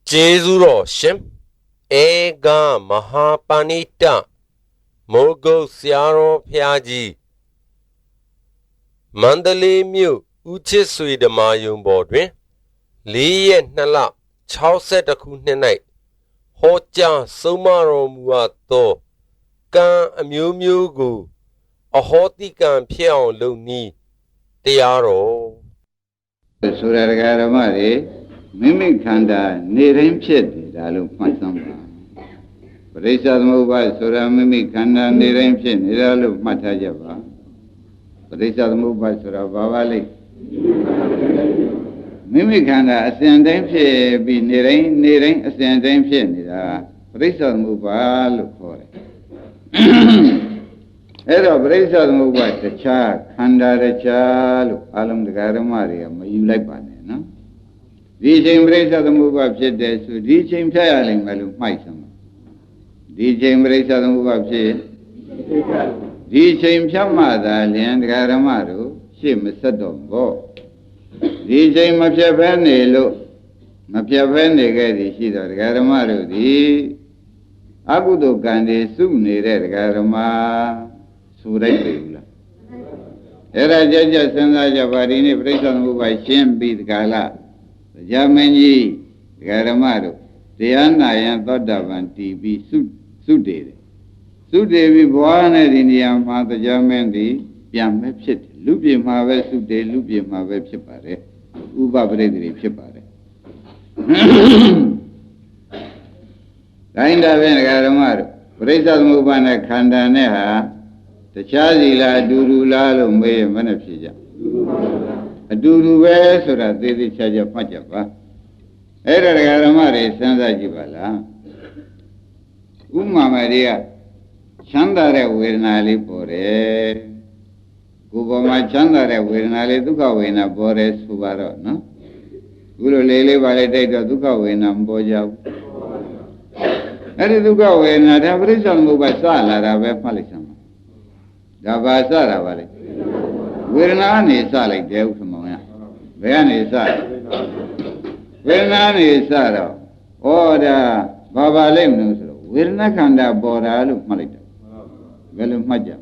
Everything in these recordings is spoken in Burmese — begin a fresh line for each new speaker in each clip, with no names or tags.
Jezuro Shim Ega Mahapanita Mogo Siaro Piaji Mandali Mu Uchisui the Mayum Bodwin Lee Nala Chauset a Kunenite Hoja Sumaro Muato Gan a Mew Gu a Hoti Gan Piao Luni Tiaro
Suragaramari Mimikanda Nirim Chit Dalu Masamba Parisadamuba Sura Mimikanda Nirim Chit Nidalu Matajava Parisadamuba Sura Bavali Mimikanda Ascending Chit be Nirin Ascending Chit Nida Parisadamuba look for it. Ero Parisadamuba the Cha Kanda the Cha Alum the Garamaria you like Bane, no? DJ Embrace the move up said there, so DJ Tiling Malu Maisam. DJ Embrace the move up said DJ Chamada and Garamaru, Shim Sadongo. DJ Mapiavanelo Mapiavane Gadi Shida Garamaru, the Agudo Gandhi Sumni Garama Surai. Era Jaja Sanda Javarini, President move by Shim beat Gala. Jamani, Garamaro, the Anna and Dodavan TV Sudere. Sudevi born in the Amata Jamandi, Yam Mepsit, Lubium Have Sude, Lubium Have Chipare, Uba Bredri Chipare. Kinda Ven Garamaro, Presa Mubana Kandaneha, the Chazila Durula Lumbe Manapsija. A duru way so that they charge a pachapa. Era Garamare Sanda Jibala Uma Maria Chandare Wirnali Bore Gubama Chandare Wirnali Duka Wina Bores Subaro, no? Ulu Lele Valete Duka Wina Boja. Eri Duka Wina, the Aboriginal Mubasala, Rabe Palisama. Gabasara Valley. Wirnani Salik Dev. When is that? When is that? Oh, the Baba Lim, Wilna Kanda Boralu Malita. Velum Maja.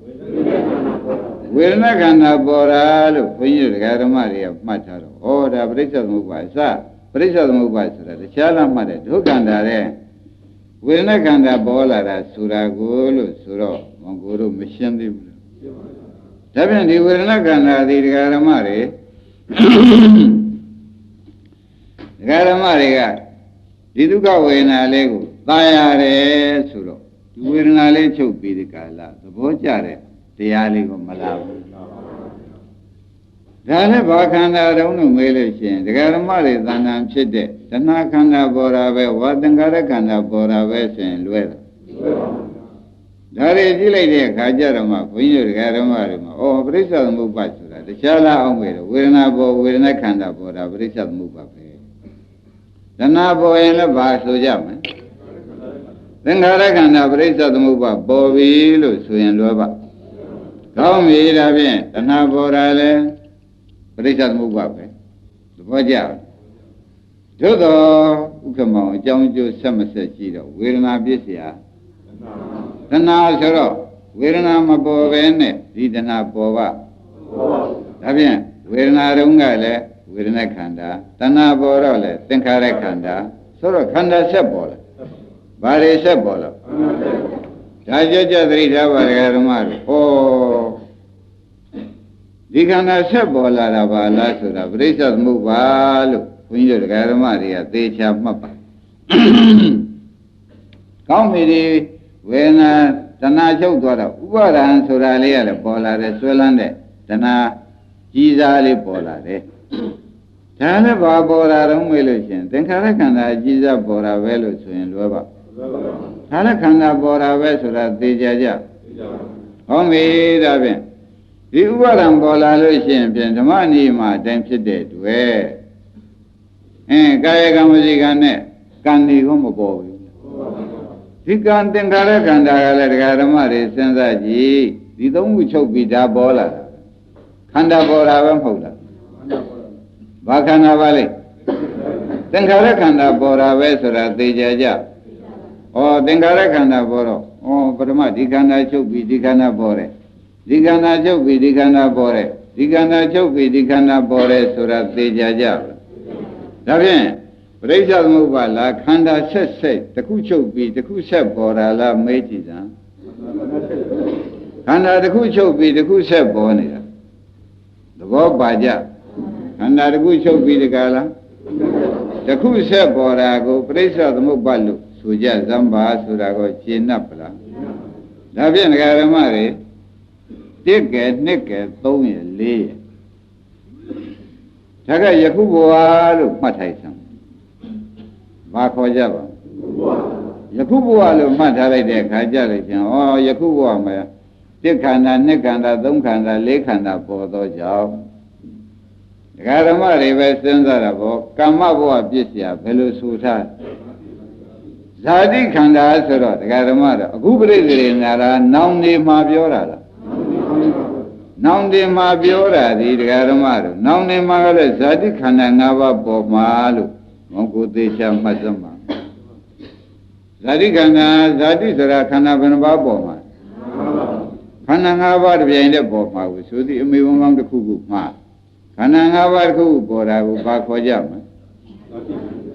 Wilna Kanda Boralu, when you got a Maria Mataro. Oh, the British Mubasa, British Mubasa, the Chala Mother, who can there? Wilna Kanda Bola, Suragulu, Suro, Monguru, Mission. Seven, you will not Kanda, the Garamari. Garamariga, Diduka Wena Lego, Tayare Suro, Wirnale Chopi the Kala, the Bojare, the Aligo Malabu. Dana Bakanda Ronu Melation, the Garamari Danam Chede, the Nakanda Borave, Watangara Kanda Borave, and Luera. There is a lady, Kajarama, when you Garamarima, oh, Brisa Mubasura, the Chala Omir, Wirnabo, Wirna Kanda Bora, Brisa Mubape. The Nabo and the Basu Jam. Then Harakanda Brisa Muba, Bobby, Lusu and Loba. Come here, Avian, the Nabo Rale, Brisa Mubape. The Boja. Jodo, Ukamo, Jamju Somerset, Wirna Bisia. Tana Soro, Virna Mabovene, Vidana Bova. Tabian, Virna Rungale, Virna Kanda, Tana Borole, Tenkare Kanda, Soro Kanda Sebola, Bari Sebola. Jaja Rita Vargamar, oh, Digana Sebola, Ravala, Sura, Brisas Mubalu, Winter Garamaria, Techa Mapa. Come here. When Tana Chokora, Ubaran Suralia, Pola, Swellande, Tana Gizali Pola. Tana Babora Rumilation, then Karakanda Giza Bora Velus in Luba. Karakanda Bora Vesura Dejaja. Only Davin. The Ubaran Bola Lucian, Pentamani, my Dempsey dead, where? And Gayagamuzigane, Kandi Homobo. He can't think Karakanda Garamari, Senzaji, the don't choke be da bola. Kanda Bora Vamola. Bakana Valley. သင်္ခါရခန္ဓာပေါ်တာပဲဆိုတာသိကြကြဩသင်္ခါရခန္ဓာပေါ်တော့ဩပထမဒီခန္ဓာချုပ်ပြီးဒီခန္ဓာပေါ်တယ်ဒီခန္ဓာချုပ်ပြီးဒီခန္ဓာပေါ်တယ်ဒီခန္ဓာချုပ်ပြီးဒီခန္ဓာပေါ်တယ်ဆိုတာသိကြကြဒါဖြင့်ပရိစ္ဆေသမုပ္ပါဒ်လားခန္ဓာဆက်ဆက်တစ်ခုချုပ်ပြီးတစ်ခုဆက်ပေါ်တာလားမေးကြည့်စမ်းခန္ဓာတစ်ခုချုပ်ပြီးတစ်ခုဆက်ပေါ်နေတာသဘောပါကြခန္ဓာတစ်ခုချုပ်ပြီးတကလားတစ်ခုဆက်ပေါ်တာကိုပရိစ္ဆေသမုပ္ပါဒ်လို့ဆိုကြဇံပါဆိုတာကိုရှင်း납ပလားဒါဖြင့်ဒကာဓမ္မတွေတစ်ကဲနှစ်ကဲ3ရ4ရဒါကယခုဘဝလို့မှတ်ထိုက်စမ်းဘာခေါ်ကြပါယခုဘဝလို့မှတ်ထားလိုက်တဲ့အခါကြလို့ချင်းယခုဘဝမှာတစ်ခန္ဓာနှစ်ခန္ဓာ3ခန္ဓာ4ခန္ဓာပေါ်သောကြောင့်ဒကာဓမ္မတွေပဲစဉ်းစားတာပေါ့ကမ္မဘဝပြည့်စရာဘယ်လိုဆိုထားဇာတိခန္ဓာဆိုတော့ဒကာဓမ္မတော့အခုပြိသေနာလားနောင်နေမှာပြောတာလားနောင်နေမှာပြောတာဒီဒကာဓမ္မတို့နောင်နေမှာကလည်းဇာတိခန္ဓာ၅ပါးပေါ်မှာလို့ဘုံကိုသေချာမှတ်စမ်းပါဇာတိခန္ဓာဇာတိဆိုတာခန္ဓာဘယ်နှပါးပေါ်မှာခန္ဓာ၅ပါးတစ်ပြိုင်တည်းပေါ်မှာကိုဆိုသည်အမေဝန်ကောင်းတစ်ခုခုမှာခန္ဓာ၅ပါးတစ်ခုခုပေါ်တာကိုဘာခေါ်ကြမလဲ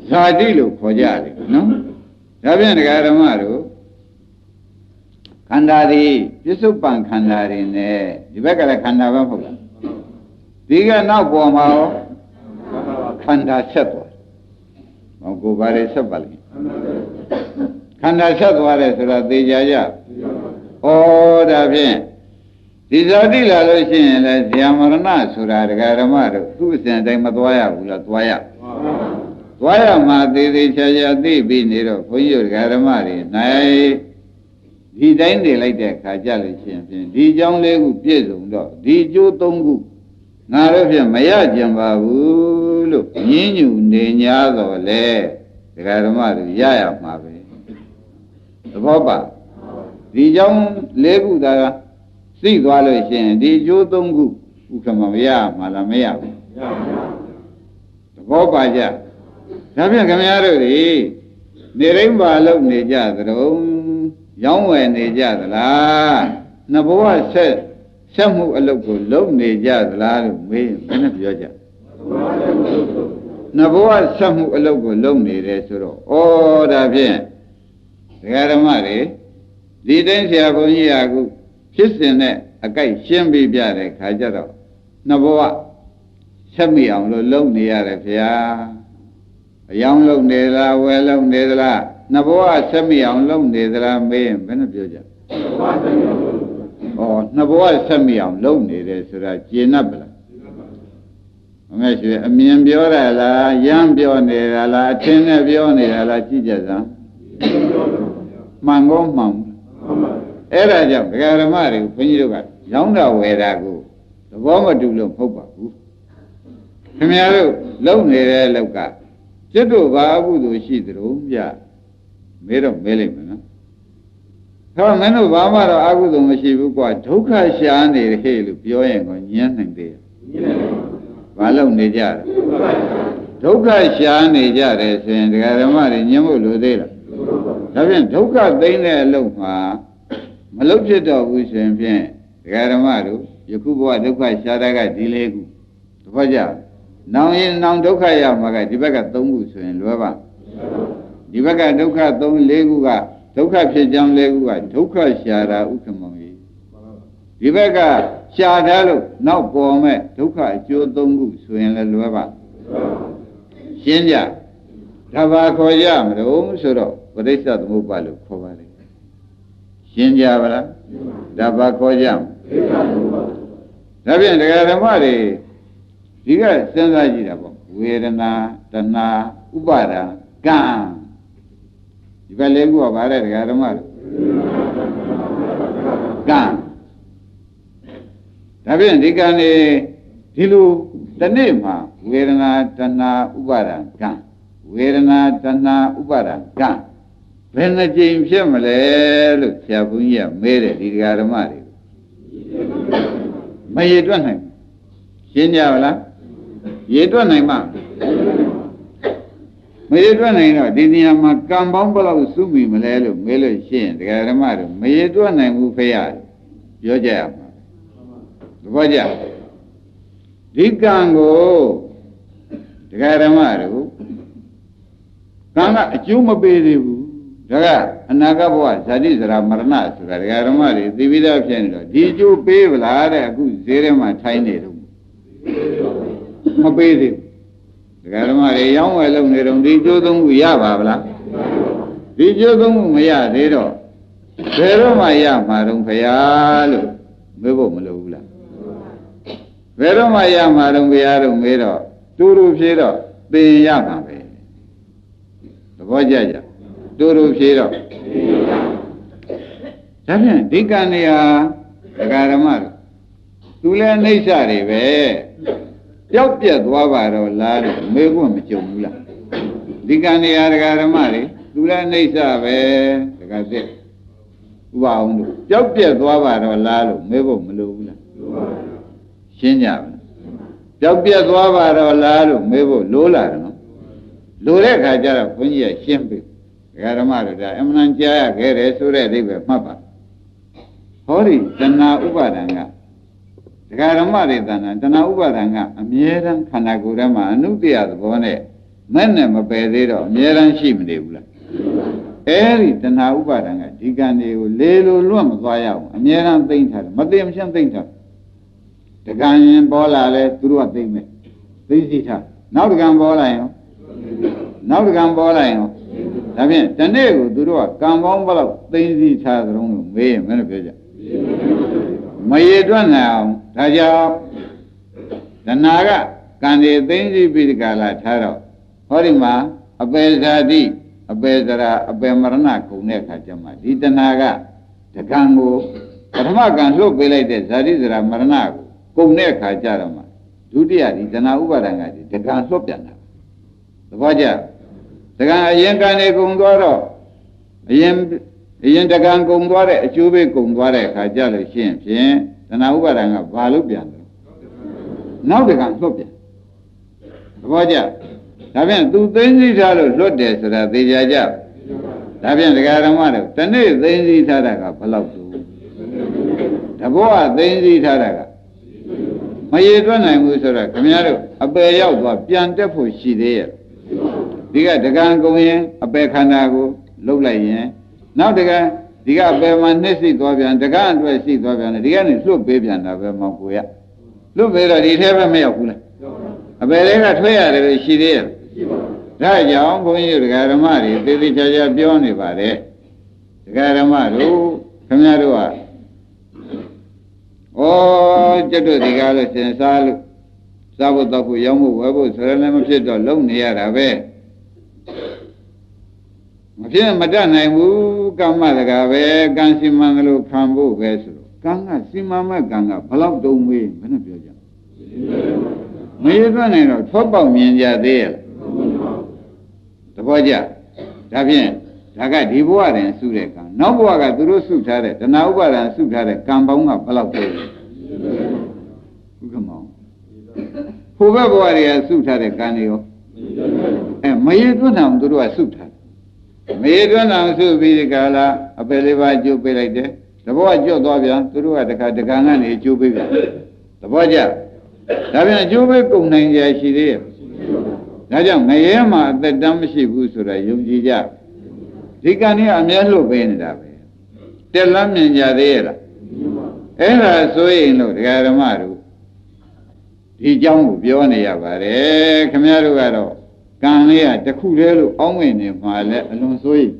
ဇာတိလို့ခေါ်ကြတယ်နော်ဒါဖြင့်ဒကာဓမ္မတို့ခန္ဓာတွေပြစ္ဆုတ်ပံခန္ဓာတွေနဲ့ဒီဘက်ကလည်းခန္ဓာပဲမဟုတ်လားဒီကနောက်ပေါ်မှာရောခန္ဓာဆက်သွားဟောကိုယ်ဘာတွေဆက်ပါလိမ့်ခန္ဓာဆက်သွားတယ်ဆိုတာသိကြကြဩဒါဖြင့်ဒီဇာတိလာလို့ရှိရင်လည်းဇာမရဏဆိုတာဒကာဓမ္မတို့သူ့အစဉ်တိုင်းမသွားရဘူးလားသွားရသွားရမှာသေးသေးချာချာသိပြီးနေတော့ဘုန်းကြီးတို့ဒကာဓမ္မတွေနိုင်ဒီတိုင်းနေလိုက်တဲ့အခါကြလို့ရှိရင်ဖြင့်ဒီကြောင်းလေးခုပြည့်စုံတော့ဒီကျိုး3ခုငါတို့ဖြင့်မရကြံပါဘူးလို့ညင်းညူနေ냐တော့လေဒကာဓမ္မတို့ရရမှာပဲသဘောပါဒီကြောင်း၄ခုသာသိသွားလို့ရှိရင်ဒီကျိုး3ခုဥက္ကမမရမှာလားမရဘူးရပါဘူးသဘောပါကြဒါဖြင့်ခင်ဗျားတို့တွေနေရင်းပါလို့နေကြသတုံးရောင်းဝယ်နေကြသလားနှစ်ဘဝဆက်မှုအလုပ်ကိုလုပ်နေကြသလားလို့မေးရင်ဘယ်နဲ့ပြောကြနှစ်ဘဝဆက်မှုအလုပ်ကိုလုပ်နေတယ်ဆိုတော့ဩဒါဖြင့်ဒကာဓမ္မတွေဒီတိုင်းဆရာဘုန်းကြီးကအခုဖြစ်စဉ်နဲ့အကြိုက်ရှင်းပြီးပြတဲ့ခါကျတော့နှစ်ဘဝဆက်မိအောင်လို့လုပ်နေရတယ်ဗျာအယောင်လုပ်နေလားဝယ်လုပ်နေသလားနှစ်ဘဝဆက်မိအောင်လုပ်နေသလားမေးရင်ဘယ်နဲ့ပြောကြနှစ်ဘဝဆက်မိအောင်လုပ်နေတယ်ဆိုတာကျေနပ်ပလားအမေရှိအမြင်ပြောရလားရမ်းပြောနေတာလားအထင်နဲ့ပြောနေတာလားကြည့်ကြစမ်းမှန်ကောမှန်အဲ့ဒါကြောင့်ဒကာဓမ္မတွေဘုန်းကြီးတို့ကရောင်းတာဝယ်တာကိုသဘောမတူလို့မဟုတ်ပါဘူးခင်ဗျားတို့လုံနေတဲ့လောက်ကจิตတို့ဘာအကုသိုလ်ရှိသလိုပြမဲတော့မဲလိုက်မယ်နော်ဟောမင်းတို့ဘာမှတော့အကုသိုလ်မရှိဘူးကွာဒုက္ခရှာနေတယ်ဟဲ့လို့ပြောရင်ကိုညမ်းနိုင်သေးရဲ့ဘာလို့နေကြလဲဒုက္ခရှာနေကြတယ်ဆိုရင်ဒကာဓမ္မတွေညှင်းဖို့လိုသေးလားဒါဖြင့်ဒုက္ခသိမ်းတဲ့အလုပ်မှာမလုပ်ဖြစ်တော့ဘူးဆိုရင်ဖြင့်ဒကာဓမ္မတို့ယခုဘဝဒုက္ခရှာတာကဒီလေးခုတပတ်ကြနောင်ရင်နောင်ဒုက္ခရမှာကဒီဘက်က3ခုဆိုရင်လွယ်ပါဒီဘက်ကဒုက္ခ3 4ခုကဒုက္ခဖြစ်ကြောင်း4ခုကဒုက္ခရှာတာဥက္ကမောကြီးဒီဘက်ကရှာထားလို့နောက်ပေါ်မဲ့ဒုက္ခအကျိုး3ခုဆိုရင်လည်းလွယ်ပါရှင်းကြဒါပါခေါ်ကြမလို့ဆိုတော့ပရိစ္ဆေသမုပ္ပါလို့ခေါ်ပါတယ်ရှင်းကြပါလားဒါပါခေါ်ကြဒါဖြင့်ဒကာဓမ္မတွေဒီကစဉ်းစားကြည့်တာပေါ့ဝေဒနာတဏှာဥပါဒာကံဒီဘက်လေးခုကဗါတဲ့ဒကာဓမ္မတို့ကံဒါဖြင့်ဒီကံနေဒီလိုတနေ့မှာဝေဒနာတဏှာဥပါဒာကံဝေဒနာတဏှာဥပါဒာကံဘယ်နှကြိမ်ဖြစ်မလဲလို့ဆရာဘုန်းကြီးကမေးတယ်ဒီဒကာဓမ္မတွေမရေတွက်နိုင်ရှင်းကြပါလားရေတွက်နိုင်မှာ ရေတွက်နိုင်တော့ဒီနေရာမှာကံပေါင်းဘလောက်စုမိမလဲလို့မေးလို့ရှိရင်တရားဓမ္မတို့မရေတွက်နိုင်ဘူးဖေရပြောကြရမှာသဘောကျဒီကံကိုတရားဓမ္မတို့ကံကအကျိုးမပေးသေးဘူးဒါကအနာဂတ်ဘဝဇာတိဇရာမရဏဆိုတာတရားဓမ္မတွေသိပြီးသားဖြစ်နေတော့ဒီအကျိုးပေးဗလားတဲ့အခုဈေးထဲမှာထိုင်းနေတော့မပေးသေးဘူးတရားဓမ္မတွေရောင်းဝယ်လုပ်နေတော့ဒီအကျိုးသုံးခုရပါဗလားဒီအကျိုးသုံးခုမရသေးတော့ဘယ်တော့မှရမှာတော့ခရားလို့မေးဖို့မလိုဘူးလားဘယ်တော့မှရမှာတော့ခရားလို့မေးတော့တူတူဖြေတော့သင်ရမှာပဲသဘောကျကြတူတူဖြေတော့ဒါဖြင့်ဒီကံနေဟာဒကာဓမ္မတို့သူလည်းအိဋ္ဌတွေပဲပျောက်ပြက်သွားပါတော့လားလို့မေးဖို့မကြုံဘူးလားဒီကံနေဟာဒကာဓမ္မတွေသူလည်းအိဋ္ဌပဲဒကာသက်ဥပအောင်တို့ပျောက်ပြက်သွားပါတော့လားလို့မေးဖို့မလိုဘူးလားရှင်းကြပါပျောက်ပြက်သွားပါတော့လားလို့မေးဖို့လိုလာတယ်နော်လိုတဲ့ခါကျတော့ဘုန်းကြီးကရှင်းပြီဒကာဓမ္မတို့ဒါအမှန်ကြားရခဲ့တယ်ဆိုတဲ့အဓိပ္ပာယ်မှတ်ပါဟောဒီတဏှာဥပါဒံကဒကာဓမ္မတွေတဏှာဥပါဒံကအမြဲတမ်းခန္ဓာကိုယ်ထဲမှာအနုတ္တယသဘောနဲ့မဲ့နဲ့မပယ်သေးတော့အမြဲတမ်းရှိမနေဘူးလားအဲဒီတဏှာဥပါဒံကဒီကံတွေကိုလေလိုလွတ်မသွားရအောင်အမြဲတမ်းသိမ့်ထားတယ်မသိမချင်းသိမ့်ထားတကံရင်ပေါ်လာလဲသူတို့ကသိမ့်မယ်သိသိထားနောက်တကံပေါ်လာရင်နောက်တကံပေါ်လာရင်ဒါဖြင့်တနေ့ကိုသူတို့ကကံပေါင်းဘလောက်သိသိထားသလုံးလို့မေးရင်မင်းတို့ပြောကြမရေတွက်နိုင်အောင်ဒါကြောင့်တဏှာကကံတွေသိသိပြီးဒီကလာထားတော့ဟောဒီမှာအပေဇာတိအပေဇရာအပေမရဏကုန်တဲ့အခါကျမှဒီတဏှာကတကံကိုပထမကံလှုပ်ပေးလိုက်တဲ့ဇာတိဇရာမရဏကိုကုန်တဲ့အခါကျတော့မှဒုတိယဒီတဏှာဥပါဒံကဒီတကံလှုပ်ပြန်တာသဘောကျတကံအရင်ကံနေကုန်သွားတော့အရင်တကံကုန်သွားတဲ့အကျိုးပေးကုန်သွားတဲ့အခါကျလို့ရှိရင်ဖြင့်တဏှာဥပါဒံကဘာလို့ပြန်တယ်နောက်တကံလှုပ်ပြန်သဘောကျဒါဖြင့်သူသိသိထားလို့လွတ်တယ်ဆိုတာသိကြကြဒါဖြင့်ဒကာဓမ္မတို့တနေ့သိသိထားတာကဘယ်လောက်တူတဘောကသိသိထားတာကမရေတွက်နိုင်ဘူးဆိုတော့ခင်ဗျားတို့အပယ်ရောက်သွားပြန်တက်ဖို့ရှိသေးရဲ့ဒီကဒကံကုန်ရင်အပယ်ခန္ဓာကိုလှုပ်လိုက်ရင်နောက်ဒကံဒီကအပယ်မှာနှိမ့်စိသွားပြန်ဒကံအတွက်ရှိသွားပြန်တယ်ဒီကနေလွတ်ပေးပြန်တာပဲမောင်ကိုရလွတ်ပေးတော့ဒီထဲပဲမရောက်ဘူးလားအပယ်တွေကထွေးရတယ်လို့ရှိသေးရဲ့ဒါကြောင့်ဘုန်းကြီးတို့ဒကာဓမ္မတွေသေသေးချာချာပြောနေပါတယ်ဒကာဓမ္မတို့ခင်ဗျားတို့ကကျွတ်တို့ဒီကားလို့ရှင်စားလို့စားဖို့တော့ဖို့ရောင်းဖို့ဝယ်ဖို့ဆိုရလည်းမဖြစ်တော့လုံနေရတာပဲမဖြစ်မတတ်နိုင်ဘူးကမ္မတကာပဲကံစီမံလို့ခံဖို့ပဲဆိုတော့ကံကစီမံမဲ့ကံကဘလောက်တုံးမေးဘယ်နဲ့ပြောကြမရသွနိုင်တော့ထောပေါက်မြင်ကြသေးရဲ့တပည့်ကြဒါဖြင့်ဒါကဒီဘဝတွင်စုတဲ့ကံနောက်ဘဝကသူတို့စုထားတဲ့တဏှာဥပါဒံစုထားတဲ့ကံပေါင်းကဘယ်လောက်တုံးဥက္ကမောင်ဘုဘဘဝတွေကစုထားတဲ့ကံတွေရောမရေသွန်းအောင်သူတို့ကစုထားမရေသွန်းအောင်စုပြီးဒီကလာအပယ်လေးပါးကျိုးပေးလိုက်တယ်တဘောကကျွတ်သွားပြန်သူတို့ကတခါတကံကနေကျိုးပေးပြန်တဘောကြဒါပြန်ကျိုးပေးကုန်နိုင်ကြရှိသေးရဲ့ဒါကြောင့်ငရဲမှာအသက်တမ်းမရှိဘူးဆိုတာယုံကြည်ကြဒီကံကြီးအမြဲလှုပ်ပေးနေတာပဲတက်လမ်းမြင်ကြသေးရဲ့လားအဲ့ဒါဆိုရင်လို့ဒကာဓမ္မတို့ဒီအကြောင်းကိုပြောနေရပါတယ်ခင်ဗျားတို့ကတော့ကံလေးကတစ်ခုတည်းလို့အောင်းဝင်နေမှာလဲအလွန်ဆိုရင်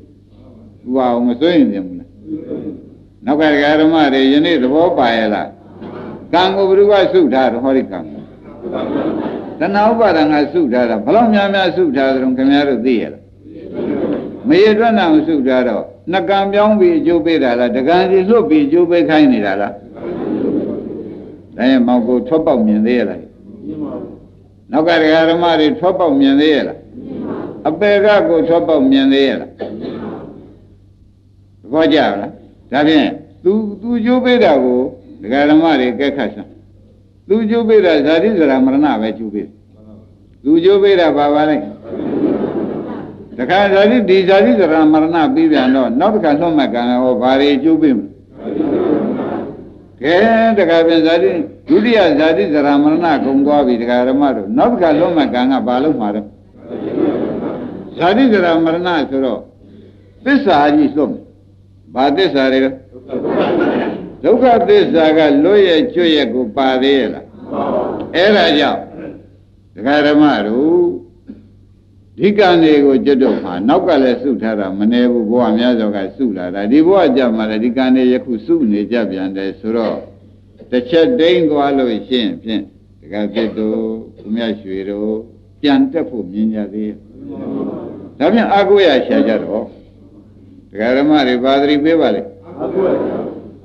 ဥပါအောင်မဆိုရင်ပြင်ဘူးလားနောက်ကဒကာဓမ္မတွေယနေ့သဘောပါရဲ့လားကံကိုဘုရားစုထားတော့ဟောဒီကံတဏှာဥပါဒံကစုထားတာဘလောက်များများစုထားသလုံးခင်ဗျားတို့သိရလားမရေတွက်နာမစုထားတော့နှကံပြောင်းပြီးအကျိုးပေးတာလားတကံစီလွတ်ပြီးအကျိုးပေးခိုင်းနေတာလားဒါရင်မောင်ကိုထွက်ပေါက်မြင်သေးရလားနောက်ကဒကာဓမ္မတွေထွက်ပေါက်မြင်သေးရလားအပေကကိုထွက်ပေါက်မြင်သေးရလားဘောကြလားဒါဖြင့်သူကျိုးပေးတာကိုဒကာဓမ္မတွေကဲခတ်စမ်းသူကျိုးပေးတာဇာတိဇရာမရဏပဲကျိုးပေးသူကျိုးပေးတာဘာပါလဲ တခါဇာတိဒီဇာတိဇရာမရဏပြီးပြန်တော့နောက်တစ်ခါလွတ်မဲ့ကံဟောဘာတွေကျိုးပေးမလဲကဲတခါပြန်ဇာတိဒုတိယဇာတိဇရာမရဏကုန်သွားပြီတခါဓမ္မတို့နောက်တစ်ခါလွတ်မဲ့ကံကဘာလို့မှာတော့ဇာတိဇရာမရဏဆိုတော့သစ္စာကြီးလွတ်မယ်ဘာသစ္စာတွေလဲဒုက္ခသစ္စာကလွတ်ရဲ့ကျွတ်ရဲ့ကိုပါသေးရဲ့လားအဲ့ဒါကြောင့်ဒကာဓမ္မတို့ဒီကံတွေကိုကျွတ်တော့မှာနောက်ကလည်းစုထားတာမနေဘူးဘဝများစွာကစုလာတာဒီဘဝကြမှာလည်းဒီကံတွေယခုစုနေကြပြန်တယ်ဆိုတော့တစ်ချက်တိမ့်သွားလို့ရှင်းဖြင့်ဒကာသစ်တို့ဦးမြတ်ရွှေတို့ပြန်တက်ဖို့မြင်ကြသေးရဲ့ဒါပြန်အာကိုရရှာကြတော့ဒကာဓမ္မတွေပါတိပေးပါလေ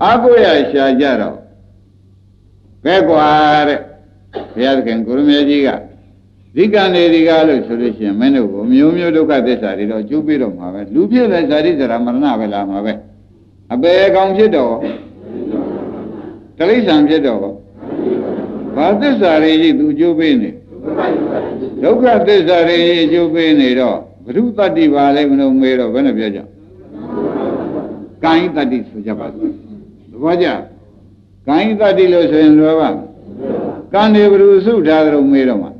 အာကိုရရှာကြတော့ကဲကွာတဲ့ဘုရားသခင်ကိုရမေကြီးကဒီကံတွေကလို့ဆိုလို့ရှိရင်မင်းတို့ကိုမျိုးမျိုးဒုက္ခသစ္စာတွေတော့ကျုပ်ပြီးတော့မှာပဲလူဖြစ်လဲဇာတိဇရာမရဏပဲလာမှာပဲအပေကောင်ဖြစ်တော့တိရစ္ဆာန်ဖြစ်တော့ဘာသစ္စာတွေကြီးသူကျုပ်ပြီးနေဒုက္ခသစ္စာတွေကြီးကျုပ်ပြီးနေတော့ဘုရုတ္တိပါလဲမလို့မေးတော့ဘယ်နဲ့ပြောကြကာယတ္တိဆိုကြပါစို့သဘောကျကာယတ္တိလို့ဆိုရင်လွယ်ပါကံတွေဘုရုစုထားကြတော့မေးတော့မှာ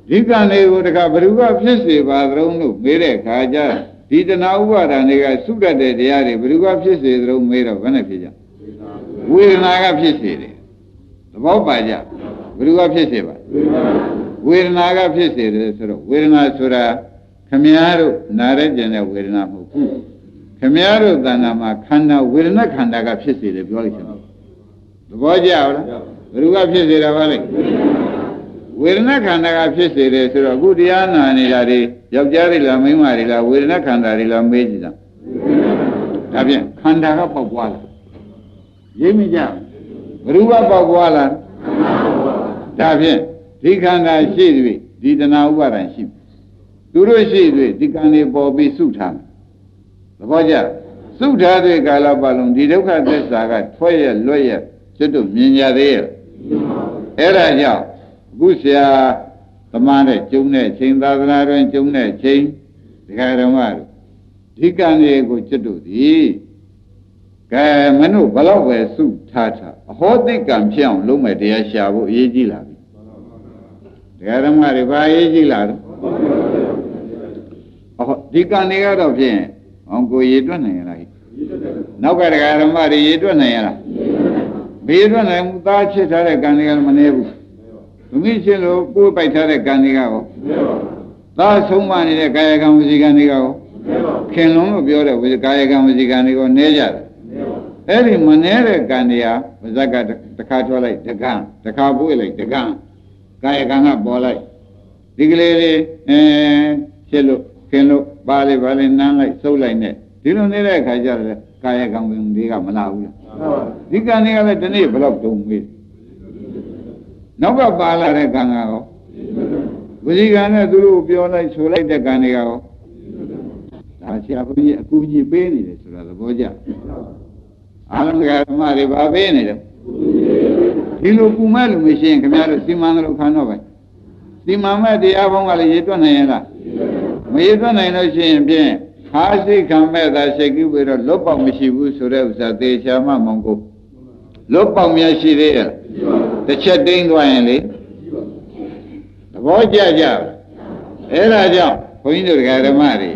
ဒီကံတွေကိုတခါဘ누구ကဖြစ်စေပါသလုံးလို့မေးတဲ့ခါကျဒီတဏှာဥပါဒာတွေကစုတတ်တဲ့တရားတွေဘ누구ကဖြစ်စေသလုံးမေးတော့ဘယ်နဲ့ဖြစ်ကြဝေဒနာကဖြစ်စေတယ်သဘောပါကြဘ누구ကဖြစ်စေပါဝေဒနာကဖြစ်စေတယ်ဆိုတော့ဝေဒနာဆိုတာခမည်းတော်နားရဲကျင်တဲ့ဝေဒနာမဟုတ်ဘူးခမည်းတော်တဏ္ဍာမှာခန္ဓာဝေဒနာခန္ဓာကဖြစ်စေတယ်ပြောလိုက်ချင်တယ်သဘောကျလားဘ누구ကဖြစ်စေတာပါလဲဝေဒနာခန္ဓာကဖြစ်စေတယ်ဆိုတော့အခုတရားနာနေတာတွေယောက်ျားတွေလားမိန်းမတွေလားဝေဒနာခန္ဓာတွေလားမေးကြည့်တာဒါဖြင့်ခန္ဓာကပေါက်ပွားလာရိပ်မိကြဘ누구ကပေါက်ပွားလာဒါဖြင့်ဒီခန္ဓာရှိပြီဒီတဏှာဥပါဒံရှိပြီသူတို့ရှိပြီဒီကံတွေပေါ်ပြီးစုထားတယ်သဘောကျစုထားတဲ့ကာလပတ်လုံးဒီဒုက္ခသစ္စာကထွက်ရလွတ်ရကျွတ်တို့မြင်ကြသေးရဲ့အဲ့ဒါကြောင့်အခုဆရာသမားနဲ့ကျုံတဲ့ချိန်သာသနာတွင်ကျုံတဲ့ချိန်ဒကာဓမ္မတို့ဒီကံတွေကိုကျွတ်တို့သည်ကဲမင်းတို့ဘလောက်ပဲစုထားအဟောတိကံဖြစ်အောင်လုပ်မယ်တရားရှာဖို့အရေးကြီးလာပြီဒကာဓမ္မတွေဘာအရေးကြီးလာတော့ဒီကံတွေကတော့ဖြင့်အောင်ကိုရေတွက်နိုင်ရလားနောက်ကဒကာဓမ္မတွေရေတွက်နိုင်ရလားဘေးတွက်နိုင်မှုသားချစ်ထားတဲ့ကံတွေကမနေဘူးသူမိချင်းလို့ကိုယ်ပိုက်ထားတဲ့ကံတွေကရောသားဆုံးမနေတဲ့ကာယကံဝစီကံတွေကရောခင်လုံးလို့ပြောတဲ့ကာယကံဝစီကံတွေကနဲကြတယ်အဲ့ဒီမနဲတဲ့ကံတွေကပါဇက်ကတခါထွက်လိုက်တကံတခါပွေးလိုက်တကံကာယကံကပေါ်လိုက်ဒီကလေးလေးဖြစ်လို့ခင်လို့ပါလေနမ်းလိုက်စုပ်လိုက်နဲ့ဒီလိုနေတဲ့အခါကျတော့ကာယကံဝင်တွေကမလာဘူးလားဒီကံတွေကလည်းဒီနေ့ဘယ်တော့တုံမေးနောက်ကပါလာတဲ့ကံကရောဝစီကံနဲ့သူတို့ပြောလိုက်ဆိုလိုက်တဲ့ကံတွေကရောဒါဆရာဘုန်းကြီးအကူကြီးပေးနေတယ်ဆိုတာသဘောကျအားလုံးကဓမ္မတွေဗာပေးနေတယ်ဒီလိုကူမဲ့လူမရှိရင်ခင်ဗျားတို့စီမံလို့ခံတော့ပဲစီမံမဲ့တရားဘုံကလည်းရေတွက်နိုင်ရလားမရေတွက်နိုင်လို့ရှိရင်ဖြင့်ဟာစိခံမဲ့သာစိတ်ကူးပြီးတော့လွတ်ပေါက်မရှိဘူးဆိုတဲ့ဥစ္စာသေချာမှမဟုတ်ဘူးလွတ်ပေါက်များရှိသေးရဲ့တစ်ချက်တိမ့်သွားရင်လေသဘောကျကြအဲ့ဒါကြောင့်ဘုန်းကြီးတို့ဓမ္မတွေ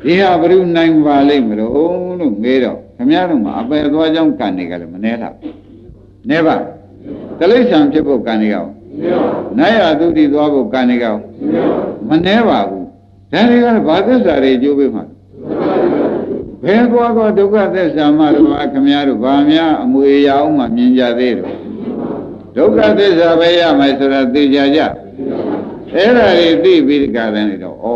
ဒီဟာဘယ်လိုနိုင်ပါလိမ့်မလို့လို့မေးတော့ခင်ဗျားတို့မှာအပယ်သွားကြောင်းကံတွေကလည်းမနှဲတာနဲပါတိရစ္ဆာန်ဖြစ်ဖို့ကံတွေကရောနိုင်ရသုတိသွားဖို့ကံတွေကရောမနှဲပါဘူးဒါတွေကလည်းဘာသစ္စာတွေကျိုးပေးမှာဘယ်သွားတော့ဒုက္ခသစ္စာမှတော့ခင်ဗျားတို့ဗာများအမွေရအောင်မှမြင်ကြသေးတယ်ဒုက္ခသစ္စာပဲရမယ်ဆိုတာသိကြကြအဲ့ဒါတွေသိပြီးကြတယ်နေတော့ဩ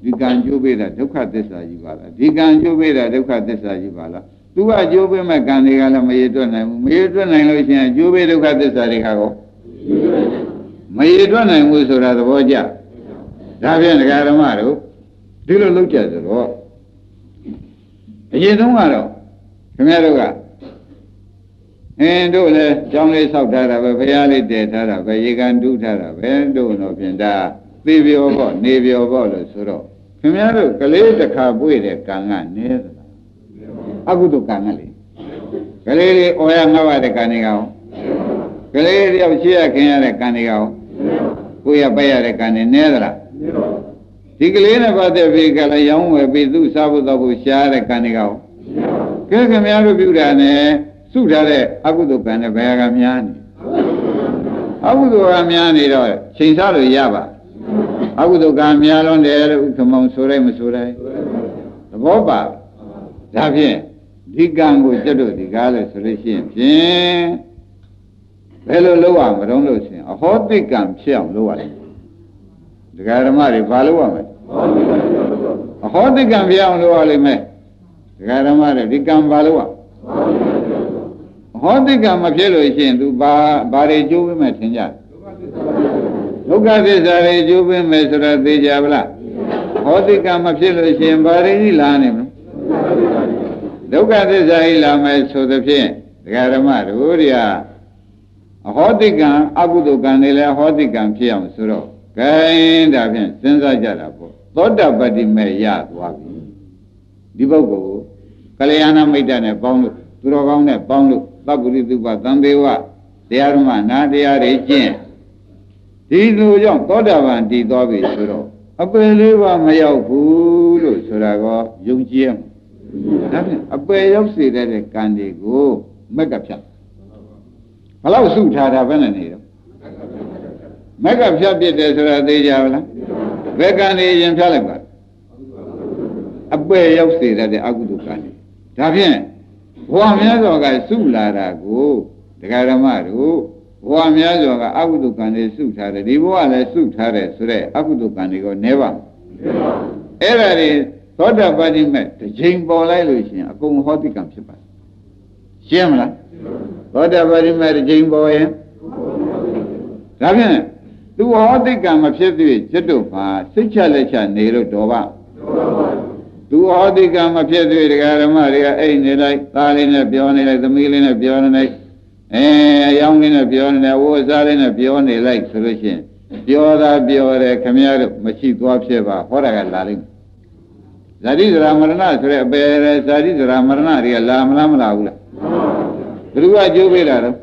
ဒီကံကျိုးပေးတာဒုက္ခသစ္စာကြီးပါလားဒီကံကျိုးပေးတာဒုက္ခသစ္စာကြီးပါလားသူကကျိုးပေးမဲ့ကံတွေကလည်းမရေတွက်နိုင်ဘူးမရေတွက်နိုင်လို့ရှိရင်ကျိုးပေးဒုက္ခသစ္စာတွေကရောမရေတွက်နိုင်ဘူးဆိုတာသဘောကျဒါဖြင့်ဒကာဓမ္မတို့ဒီလိုလုပ်ကြဆိုတော့အရင်ဆုံးကတော့ခင်ဗျားတို့ကတို့လည်းကျောင်းလေးဆောက်ထားတာပဲဘုရားလေးတည်ထားတာပဲရေကန်တူးထားတာပဲတို့တော့ဖြင့်ဒါ သေပြောပေါ့နေပြောပေါ့လို့ဆိုတော့ခင်ဗျားတို့ကလေးတစ်ခါပွေတဲ့ကံကနဲသလားအကုသိုလ်ကံကလေကလေးတွေအော်ရငါးပါးတဲ့ကံတွေကောင်ကလေးတယောက်ရှိရခင်ရတဲ့ကံတွေကောင်ကိုရပိုက်ရတဲ့ကံတွေနဲသလားဒီကလေးနဲ့ပတ်သက်ပြီးကလည်းရောင်းဝယ်ပြီးသူ့စားဖို့တော့ဖို့ရှားတဲ့ကံတွေကောင်ကဲခင်ဗျားတို့ပြုတာနဲ့စုထားတဲ့အကုသိုလ်ကံနဲ့ဘယ်ကများနေအကုသိုလ်ကများနေတော့ချိန်စားလို့ရပါအကုသိုလ်ကများလွန်းတယ်လို့ဥက္ကမောင်ဆိုလိုက်မဆိုလိုက်သဘောပါဒါဖြင့်ဒီကံကိုကျွတ်တို့ဒီကားလို့ဆိုလို့ရှိရင်ဖြင့်ဘယ်လိုလုပ်ရမလို့လို့ဆိုရင်အဟောတိကံဖြစ်အောင်လုပ်ရတယ်ဒကာဓမ္မတွေဘာလုပ်ရမလဲအဟောတိကံဖြစ်အောင်လုပ်ရလိမ့်မယ်ဒကာဓမ္မတွေဒီကံဘာလုပ်ရဟောတိကမဖြစ်လို့ရှိရင် तू ဘာတွေကျိုးပေးမယ်ထင်ကြဒုက္ခသစ္စာတွေကျိုးပေးမယ်ဆိုတော့သိကြဗလားဟောတိကမဖြစ်လို့ရှိရင်ဘာတွေကြီးလာနေမလဲဒုက္ခသစ္စာကြီးလာမယ်ဆိုသဖြင့်ဒကာဓမ္မတို့ကအဟောတိကံအကုသိုလ်ကံတွေလည်းဟောတိကံဖြစ်အောင်ဆိုတော့ဂိုင်းဒါဖြင့်စဉ်းစားကြတာပေါ့သောတပတ္တိမဲ့ရသွားပြီဒီပုဂ္ဂိုလ်ကလျာဏမိတ်တနဲ့ပေါင်းလို့သူတော်ကောင်းနဲ့ပေါင်းလို့သဗ္ဗုရိသုပသံသေးဝတရားဓမ္မနာတရားတွေကျင့်ဒီလိုကြောင့်သောတာပန်တည်သွားပြီဆိုတော့အပယ်လေးပါမရောက်ဘူးလို့ဆိုတာကယုံကြည်ရမှာဒါဖြင့်အပယ်ရောက်စေတဲ့ကံတွေကိုမက်ကဖြတ်ဘလောက်စုထားတာပဲနဲ့နေတော့မက်ကဖြတ်ပြစ်တယ်ဆိုတာသိကြပါလားဘယ်ကံတွေရင်ဖြတ်လိုက်ပါအပယ်ရောက်စေတဲ့အကုသိုလ်ကံတွေဒါဖြင့်ဘဝများစွာကစုလာတာကိုဒကာဓမ္မတို့ဘဝများစွာကအကုသိုလ်ကံတွေစုထားတယ်ဒီဘဝလည်းစုထားတယ်ဆိုတော့အကုသိုလ်ကံတွေကိုနဲပါအဲ့ဒါတွေသောတာပတိမဲ့တစ်ချိန်ပေါ်လိုက်လို့ရှိရင်အကုန်ဟောတိကံဖြစ်ပါရှင်းမလားသောတာပတိမဲ့တစ်ချိန်ပေါ်ရင်ဒါဖြင့်သူဟောတိကံမဖြစ်သေးကျွတ်တို့မှာစိတ်ချလက်ချနေလို့တော်ပါသူဟောတိကံမဖြစ်သေးဒကာဓမ္မတွေကအိတ်နေလိုက်သားလေးနဲ့ပြောနေလိုက်သမီးလေးနဲ့ပြောနေလိုက်ရောင်းလေးနဲ့ပြောနေတယ်ဝိုးစားလေးနဲ့ပြောနေလိုက်ဆိုလို့ရှိရင်ပြောတာပြောတယ်ခမည်းတော်မရှိသွားဖြစ်ပါဟောတာကလာလိမ့်ဇာတိဇရာမရဏဆိုတဲ့အပေဇာတိဇရာမရဏတွေကလာမလားမလာဘူးလားဘယ်သူကကြိုးပေးတာတော့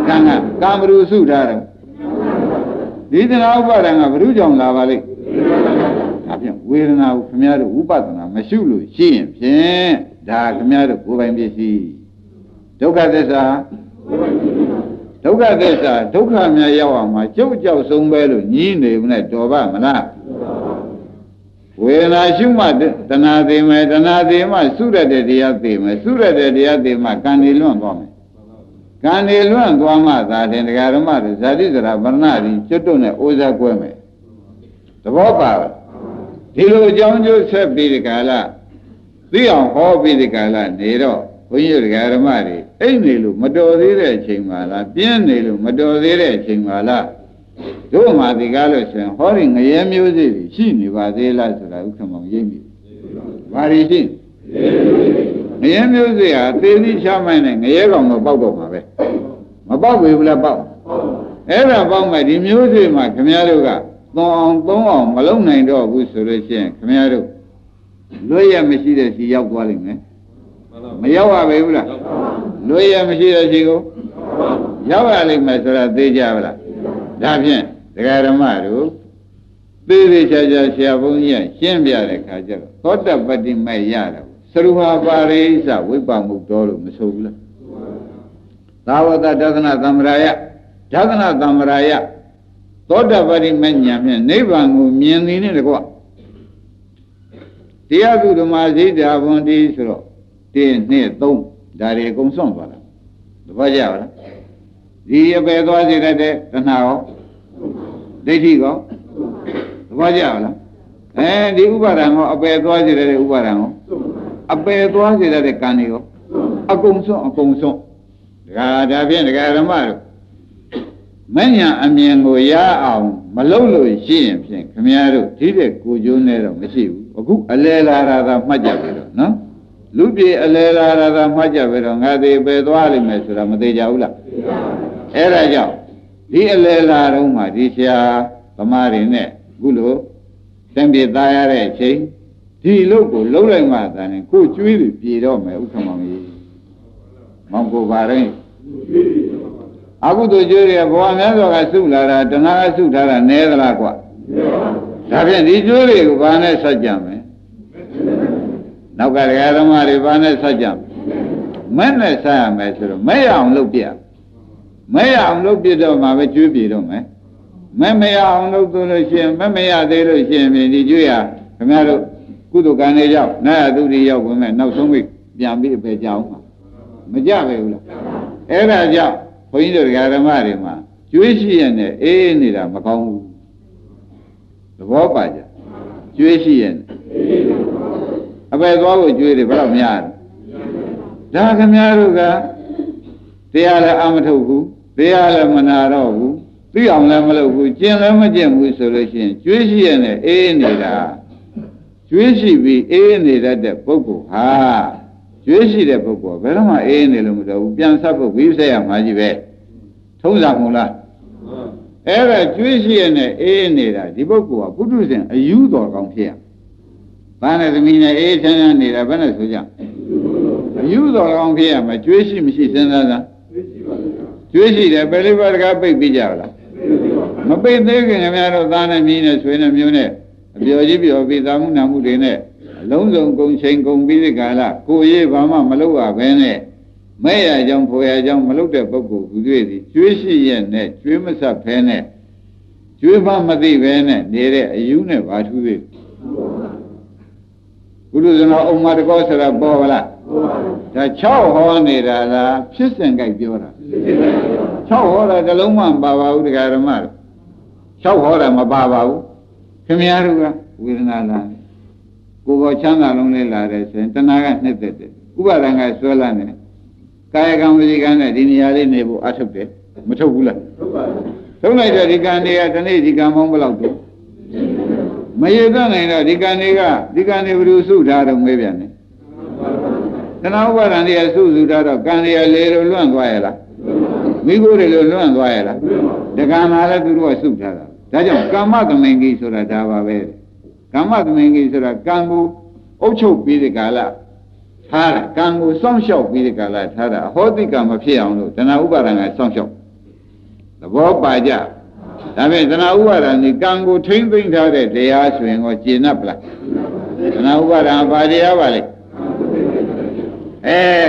ကံကကာမရူစုထားတယ်ဒီသနာဥပါဒံကဘယ်သူကြောင့်လာပါလိမ့်ဒါဖြင့်ဝေဒနာကိုခမည်းတော်ဥပဒနာမရှိလို့ရှိရင်ဖြင့်ဒါခမည်းတော်ကိုယ်ပိုင်ပစ္စည်းဒုက္ခသစ္စာဒုက္ခသစ္စာဒုက္ခများရောက်အောင်မှာကြုတ်ကြောက်ဆုံးပဲလို့ညီးနေမနဲ့တော်ပါမလားဝေဒနာရှုမှတဏှာသိမယ်တဏှာသိမှသုရတဲ့တရားသိမယ်သုရတဲ့တရားသိမှကံနေလွန့်သွားမယ်ကံနေလွန့်သွားမှသာတင်တရားဓမ္မတွေဇာတိဇရာဗရဏတွေကျွတ်တုံနဲ့အိုးစားကွဲမယ်သဘောပါလားဒီလိုအကြောင်းကျိုးဆက်ပြီးဒီကလာသိအောင်ဟောပြီးဒီကလာနေတော့ဘုန်းကြီးတရားဓမ္မတွေအိတ်နေလို့မတော်သေးတဲ့အချိန်ပါလားပြင်းနေလို့မတော်သေးတဲ့အချိန်ပါလားတို့မှဒီကားလို့ဆိုရင်ဟောဒီငရဲမျိုးစေ့တွေရှိနေပါသေးလားဆိုတာဥက္ကမောင်ရိပ်ပြီဘာတွေရှိငရဲမျိုးစေ့ဟာသေသည့်ချမိုင်းနဲ့ငရဲကောင်တော့ပေါက်တော့မှာပဲမပေါက်ဘူးလားပေါက်အဲ့ဒါပေါက်မဲ့ဒီမျိုးစေ့မှာခင်ဗျားတို့ကသုံးအောင်မလုံနိုင်တော့ဘူးဆိုလို့ရှိရင်ခင်ဗျားတို့လွတ်ရမရှိတဲ့စီရောက်သွားလိမ့်မယ်မရောက်ရပါဘူးလားလွတ်ရမရှိတဲ့စီကိုရောက်ရလိမ့်မယ်ဆိုတာသိကြပါလားဒါဖြင့်ဒကာဓမ္မတို့သေသေးချာချာဆရာဘုန်းကြီးကရှင်းပြတဲ့ခါကျတော့သောတပတ္တိမဲ့ရတယ်သရူဟာပါရိသဝိပ္ပမုတ်တော်လို့မဆိုဘူးလားသာဝတ္တဒသနာသမ္မာယဒသနာသမ္မာယသောတပတ္တိမဲ့ညာဖြင့်နိဗ္ဗာန်ကိုမြင်နေတယ်ကွာတရားသူဓမ္မစိတ်ဓာဘွန်ဒီဆိုတော့1 2 3ဒါတွေအကုန်ဆုံးသွားတာသဘောကျပါလားဒီအပယ်သွားစေတတ်တဲ့တဏှာရောဒိဋ္ဌိရောသဘောကျပါလားဒီဥပါဒံရောအပယ်သွားစေတဲ့ဥပါဒံရောအပယ်သွားစေတဲ့ကံတွေရောအကုန်ဆုံးဒါဖြင့်ဒကာဓမ္မတို့မဉ္ဇဉ်အမြင်ကိုရအောင်မလုပ်လို့ရှိရင်ဖြင့်ခမည်းတော်ဒီတဲ့ကိုကျိုးနဲ့တော့မရှိဘူးအခုအလဲလာတာသာမှတ်ကြပြီတော့နော်လူပြေအလဲလာတာသာမှတ်ကြပြီတော့ငါသေးပဲသွားလိမ့်မယ်ဆိုတာမသေးကြဘူးလားအဲ့ဒါကြောင့်ဒီအလဲလာတော့မှဒီဆရာ သမားတွေနဲ့ခုလိုတံပြေသားရတဲ့အချိန်ဒီလုတ်ကိုလုံးလိုက်မှသာနဲ့ကိုကျွေးပြီးပြေတော့မယ်ဥက္ကမောင်ကြီးမောင်ကိုပါရင်အခုတို့ကျွေးတယ်ဘဝများစွာကစုလာတာတဏှာကစုထားတာနဲသလားကွာဒါဖြင့်ဒီကျွေးတွေကိုဘာနဲ့ဆက်ကြမယ်နောက်ကတရားဓမ္မတွေဘာနဲ့ဆက်ကြမယ်မဲ့နဲ့ဆက်ရမယ်ဆိုတော့မဲ့ရအောင်လုပ်ပြမဲ့ရအောင်လုပ်ပြတော့မှပဲကျွေးပြေတော့မယ်မဲ့မရအောင်လုပ်လို့ရှိရင်မဲ့မရသေးလို့ရှိရင်ဒီကျွေးရခင်ဗျားတို့ကုသိုလ်ကံတွေရောက်နာယသုတိရောက်ဝင်မဲ့နောက်ဆုံးပိပြန်ပြီးအပေကြအောင်မကြပဲဘူးလားအဲ့ဒါကြောင့်ဘုန်းကြီးတို့ဓမ္မတွေမှာကျွေးရှိရနဲ့အေးနေတာမကောင်းဘူးသဘောပါကြကျွေးရှိရနဲ့အပေသွားကိုကျွေးတယ်ဘယ်တော့များဒါခင်ဗျားတို့ကတရားလည်းအမထုတ်ဘူးတရားလည်းမနာတော့ဘူးသိအောင်လည်းမလုပ်ဘူးကျင့်လည်းမကျင့်ဘူးဆိုလို့ရှိရင်ကျွေးရှိရနဲ့အေးနေတာကျွေးရှိပြီးအေးနေတတ်တဲ့ပုဂ္ဂိုလ်ဟာကျွေးရှိတဲ့ပုဂ္ဂိုလ်ဘယ်တော့မှအေးနေလို့မတော်ဘူးပြန်ဆက်ဖို့ဝိပဿနာရမှာကြီးပဲထုံးစံမလားအဲ့ဒါကျွေးရှိရနဲ့အေးနေတာဒီပုဂ္ဂိုလ်ကပုထုဇဉ်အယူတော်ကောင်းဖြစ်ရဘာနဲ့သမီးနဲ့အေးချမ်းချမ်းနေတာဘယ်နဲ့ဆိုကြအယူတော်ကောင်းဖြစ်ရမှာကျွေးရှိမရှိစဉ်းစားစားကျွေးရှိတယ်ပရိပါဒကပိတ်ပြီးကြလားမပိတ်သေးခင်ခင်ဗျားတို့သားနဲ့မြင်းနဲ့ဆွေနဲ့မျိုးနဲ့အပျော်ကြီးပျော်ပြီးသာမှုနာမှုတွေနဲ့အလုံးစုံကုန်ချိန်ကုန်ပြီးဒီကာလကိုရေးဘာမှမလုပ်ရဘဲနဲ့မဲ့ရကြောင်းဖော်ရကြောင်းမလုပ်တဲ့ပုဂ္ဂိုလ်သူတွေသည်ကျွေးရှိရဲ့နဲ့ကျွေးမဆက်ဖဲနဲ့ကျွေးမှမသိဘဲနဲ့နေတဲ့အယူနဲ့ဘာထူးသေးဘုရားဇနောအုံမတကောဆိုတာပေါ်ပါလားဒါ6ဟောနေတာလားဖြစ်စဉ်ကြိုက်ပြောတာ6ဟောတာတလုံးမှမပါပါဘူးတရားဓမ္မတို့6ဟောတာမပါပါဘူးခင်ဗျားတို့ကဝေဒနာလာကိုယ်ပေါ်ချမ်းသာလုံးလေးလာတယ်ဆိုရင်တဏှာကနှိမ့်သက်တယ်ဥပါဒံကဆွဲလာတယ်ကာယကံဝစီကံနဲ့ဒီနေရာလေးနေဖို့အထုတ်တယ်မထုတ်ဘူးလားထုတ်လိုက်တဲ့ဒီကံတွေကတနေ့ဒီကံမောင်းဘယ်လောက်တော့မရသနိုင်တော့ဒီကံတွေဘယ်လိုစုထားတော့မေးပြန်တယ်တဏှာဥပါဒံတွေကစုထားတော့ကံတွေကလေလိုလွန့်သွားရလားမိခိုးတွေလိုလွန့်သွားရလားတက္ကနာလည်းသူတို့ကစုထားတာဒါကြောင့်ကာမသမင်ကြီးဆိုတာဒါပါပဲကာမသမင်ကြီးဆိုတာကံကိုအုပ်ချုပ်ပြီးဒီကာလထားတာကံကိုစောင့်ရှောက်ပြီးဒီကာလထားတာအဟောတိကံမဖြစ်အောင်လို့တဏှာဥပါဒံကစောင့်ရှောက်သဘောပါကြဒါပေမဲ့တဏှာဥပါဒံဒီကံကိုထိမ့်သိမ့်ထားတဲ့တရားဆိုရင်ကိုကျင့်납ပလားတဏှာဥပါဒံဘာတရားပါလဲ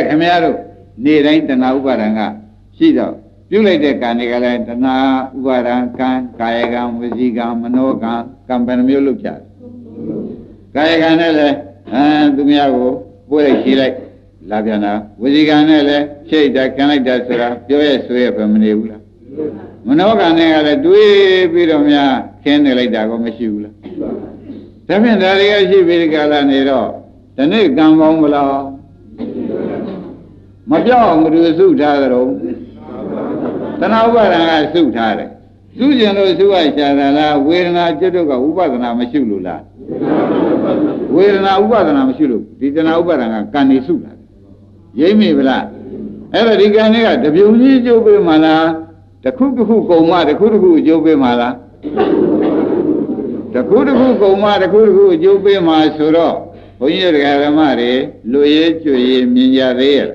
ခင်ဗျားတို့နေ့တိုင်းတဏှာဥပါဒံကရှိတော့ပြုလိုက်တဲ့ကံတွေကလည်းတဏှာဥပါဒံကံကာယကံဝစီကံမနောကံကံဘယ်နှမျိုးလုပ်ကြတယ်ကာယကံနဲ့လည်းသူများကိုပို့လိုက်ခြေလိုက်လာပြန်တာဝစီကံနဲ့လည်းချိတ်တာခံလိုက်တာဆိုတာပြောရဆွေရပဲမနေဘူးလားမနောကံနဲ့ကလည်းတွေးပြီးတော့များခင်းနေလိုက်တာကောမရှိဘူးလားဒါဖြင့်ဒါတွေကရှိပြီးဒီကလာနေတော့ဒီနေ့ကံပေါင်းမလားမပြောင်းအောင်သူစုထားကြတော့တဏှာဥပါဒံကစုထားတယ်စုကျင်လို့စုရရှာတာလားဝေဒနာจิตတို့ကဥပဒနာမရှိလို့လားဝေဒနာဥပဒနာမရှိလို့ဒီတဏှာဥပါဒံကကံနေစုတာရိမ့်မိဗလားအဲ့တော့ဒီကံတွေကတပြုံကြီးကျိုးပေးမှလားတစ်ခုတစ်ခုကုံမတစ်ခုတစ်ခုအကျိုးပေးမှလားတစ်ခုတစ်ခုကုံမတစ်ခုတစ်ခုအကျိုးပေးမှဆိုတော့ဘုန်းကြီးတို့ဓမ္မတွေလူရေးကျွေရေးမြင်ကြသေးရဲ့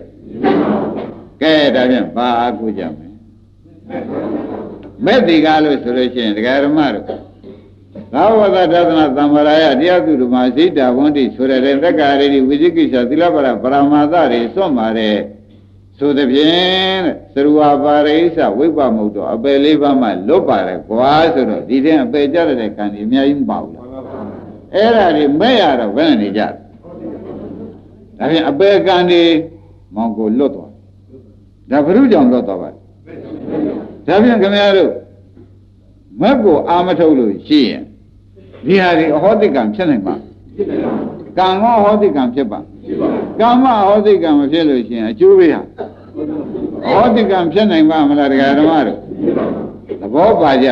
ကဲဒါဖြင့်ဘာအကူကြမယ်မဲ့ဒီကားလို့ဆိုလို့ရှိရင်တရားဓမ္မတို့သာဝတ္တသဒ္ဒနာသံဃာယတရားသူဓမ္မစိတ္တဝန္တိဆိုတဲ့သက္ကာရိဝိဇိကိစ္ဆာသီလပရပရမာသတွေစွန့်ပါတယ်ဆိုတဲ့ဖြင့်သရူဝပါရိစ္ဆဝိပ္ပမုတ်တော့အပယ်လေးပါးမှလွတ်ပါတယ်ကွာဆိုတော့ဒီတဲ့အပယ်ကြတဲ့ကံဒီအများကြီးမပါဘူးလားအဲ့ဒါတွေမဲ့ရတော့ဘယ်နဲ့နေကြဒါဖြင့်အပယ်ကံတွေမောင်ကိုလွတ်သွားဒါဘုရုကြောင့်လွတ်သွားပါဒါဖြင့်ခင်ဗျားတို့မက်ကိုအာမထုတ်လို့ရှိရင်ဒီဟာဒီအဟောတိကံဖြစ်နိုင်မှာကံမောဟောတိကံဖြစ်ပါကမ္မဟောတိကံမဖြစ်လို့ရှိရင်အကျိုးပေးဟာဟောတိကံဖြစ်နိုင်ပါမလားတရားဓမ္မတို့သဘောပါကြ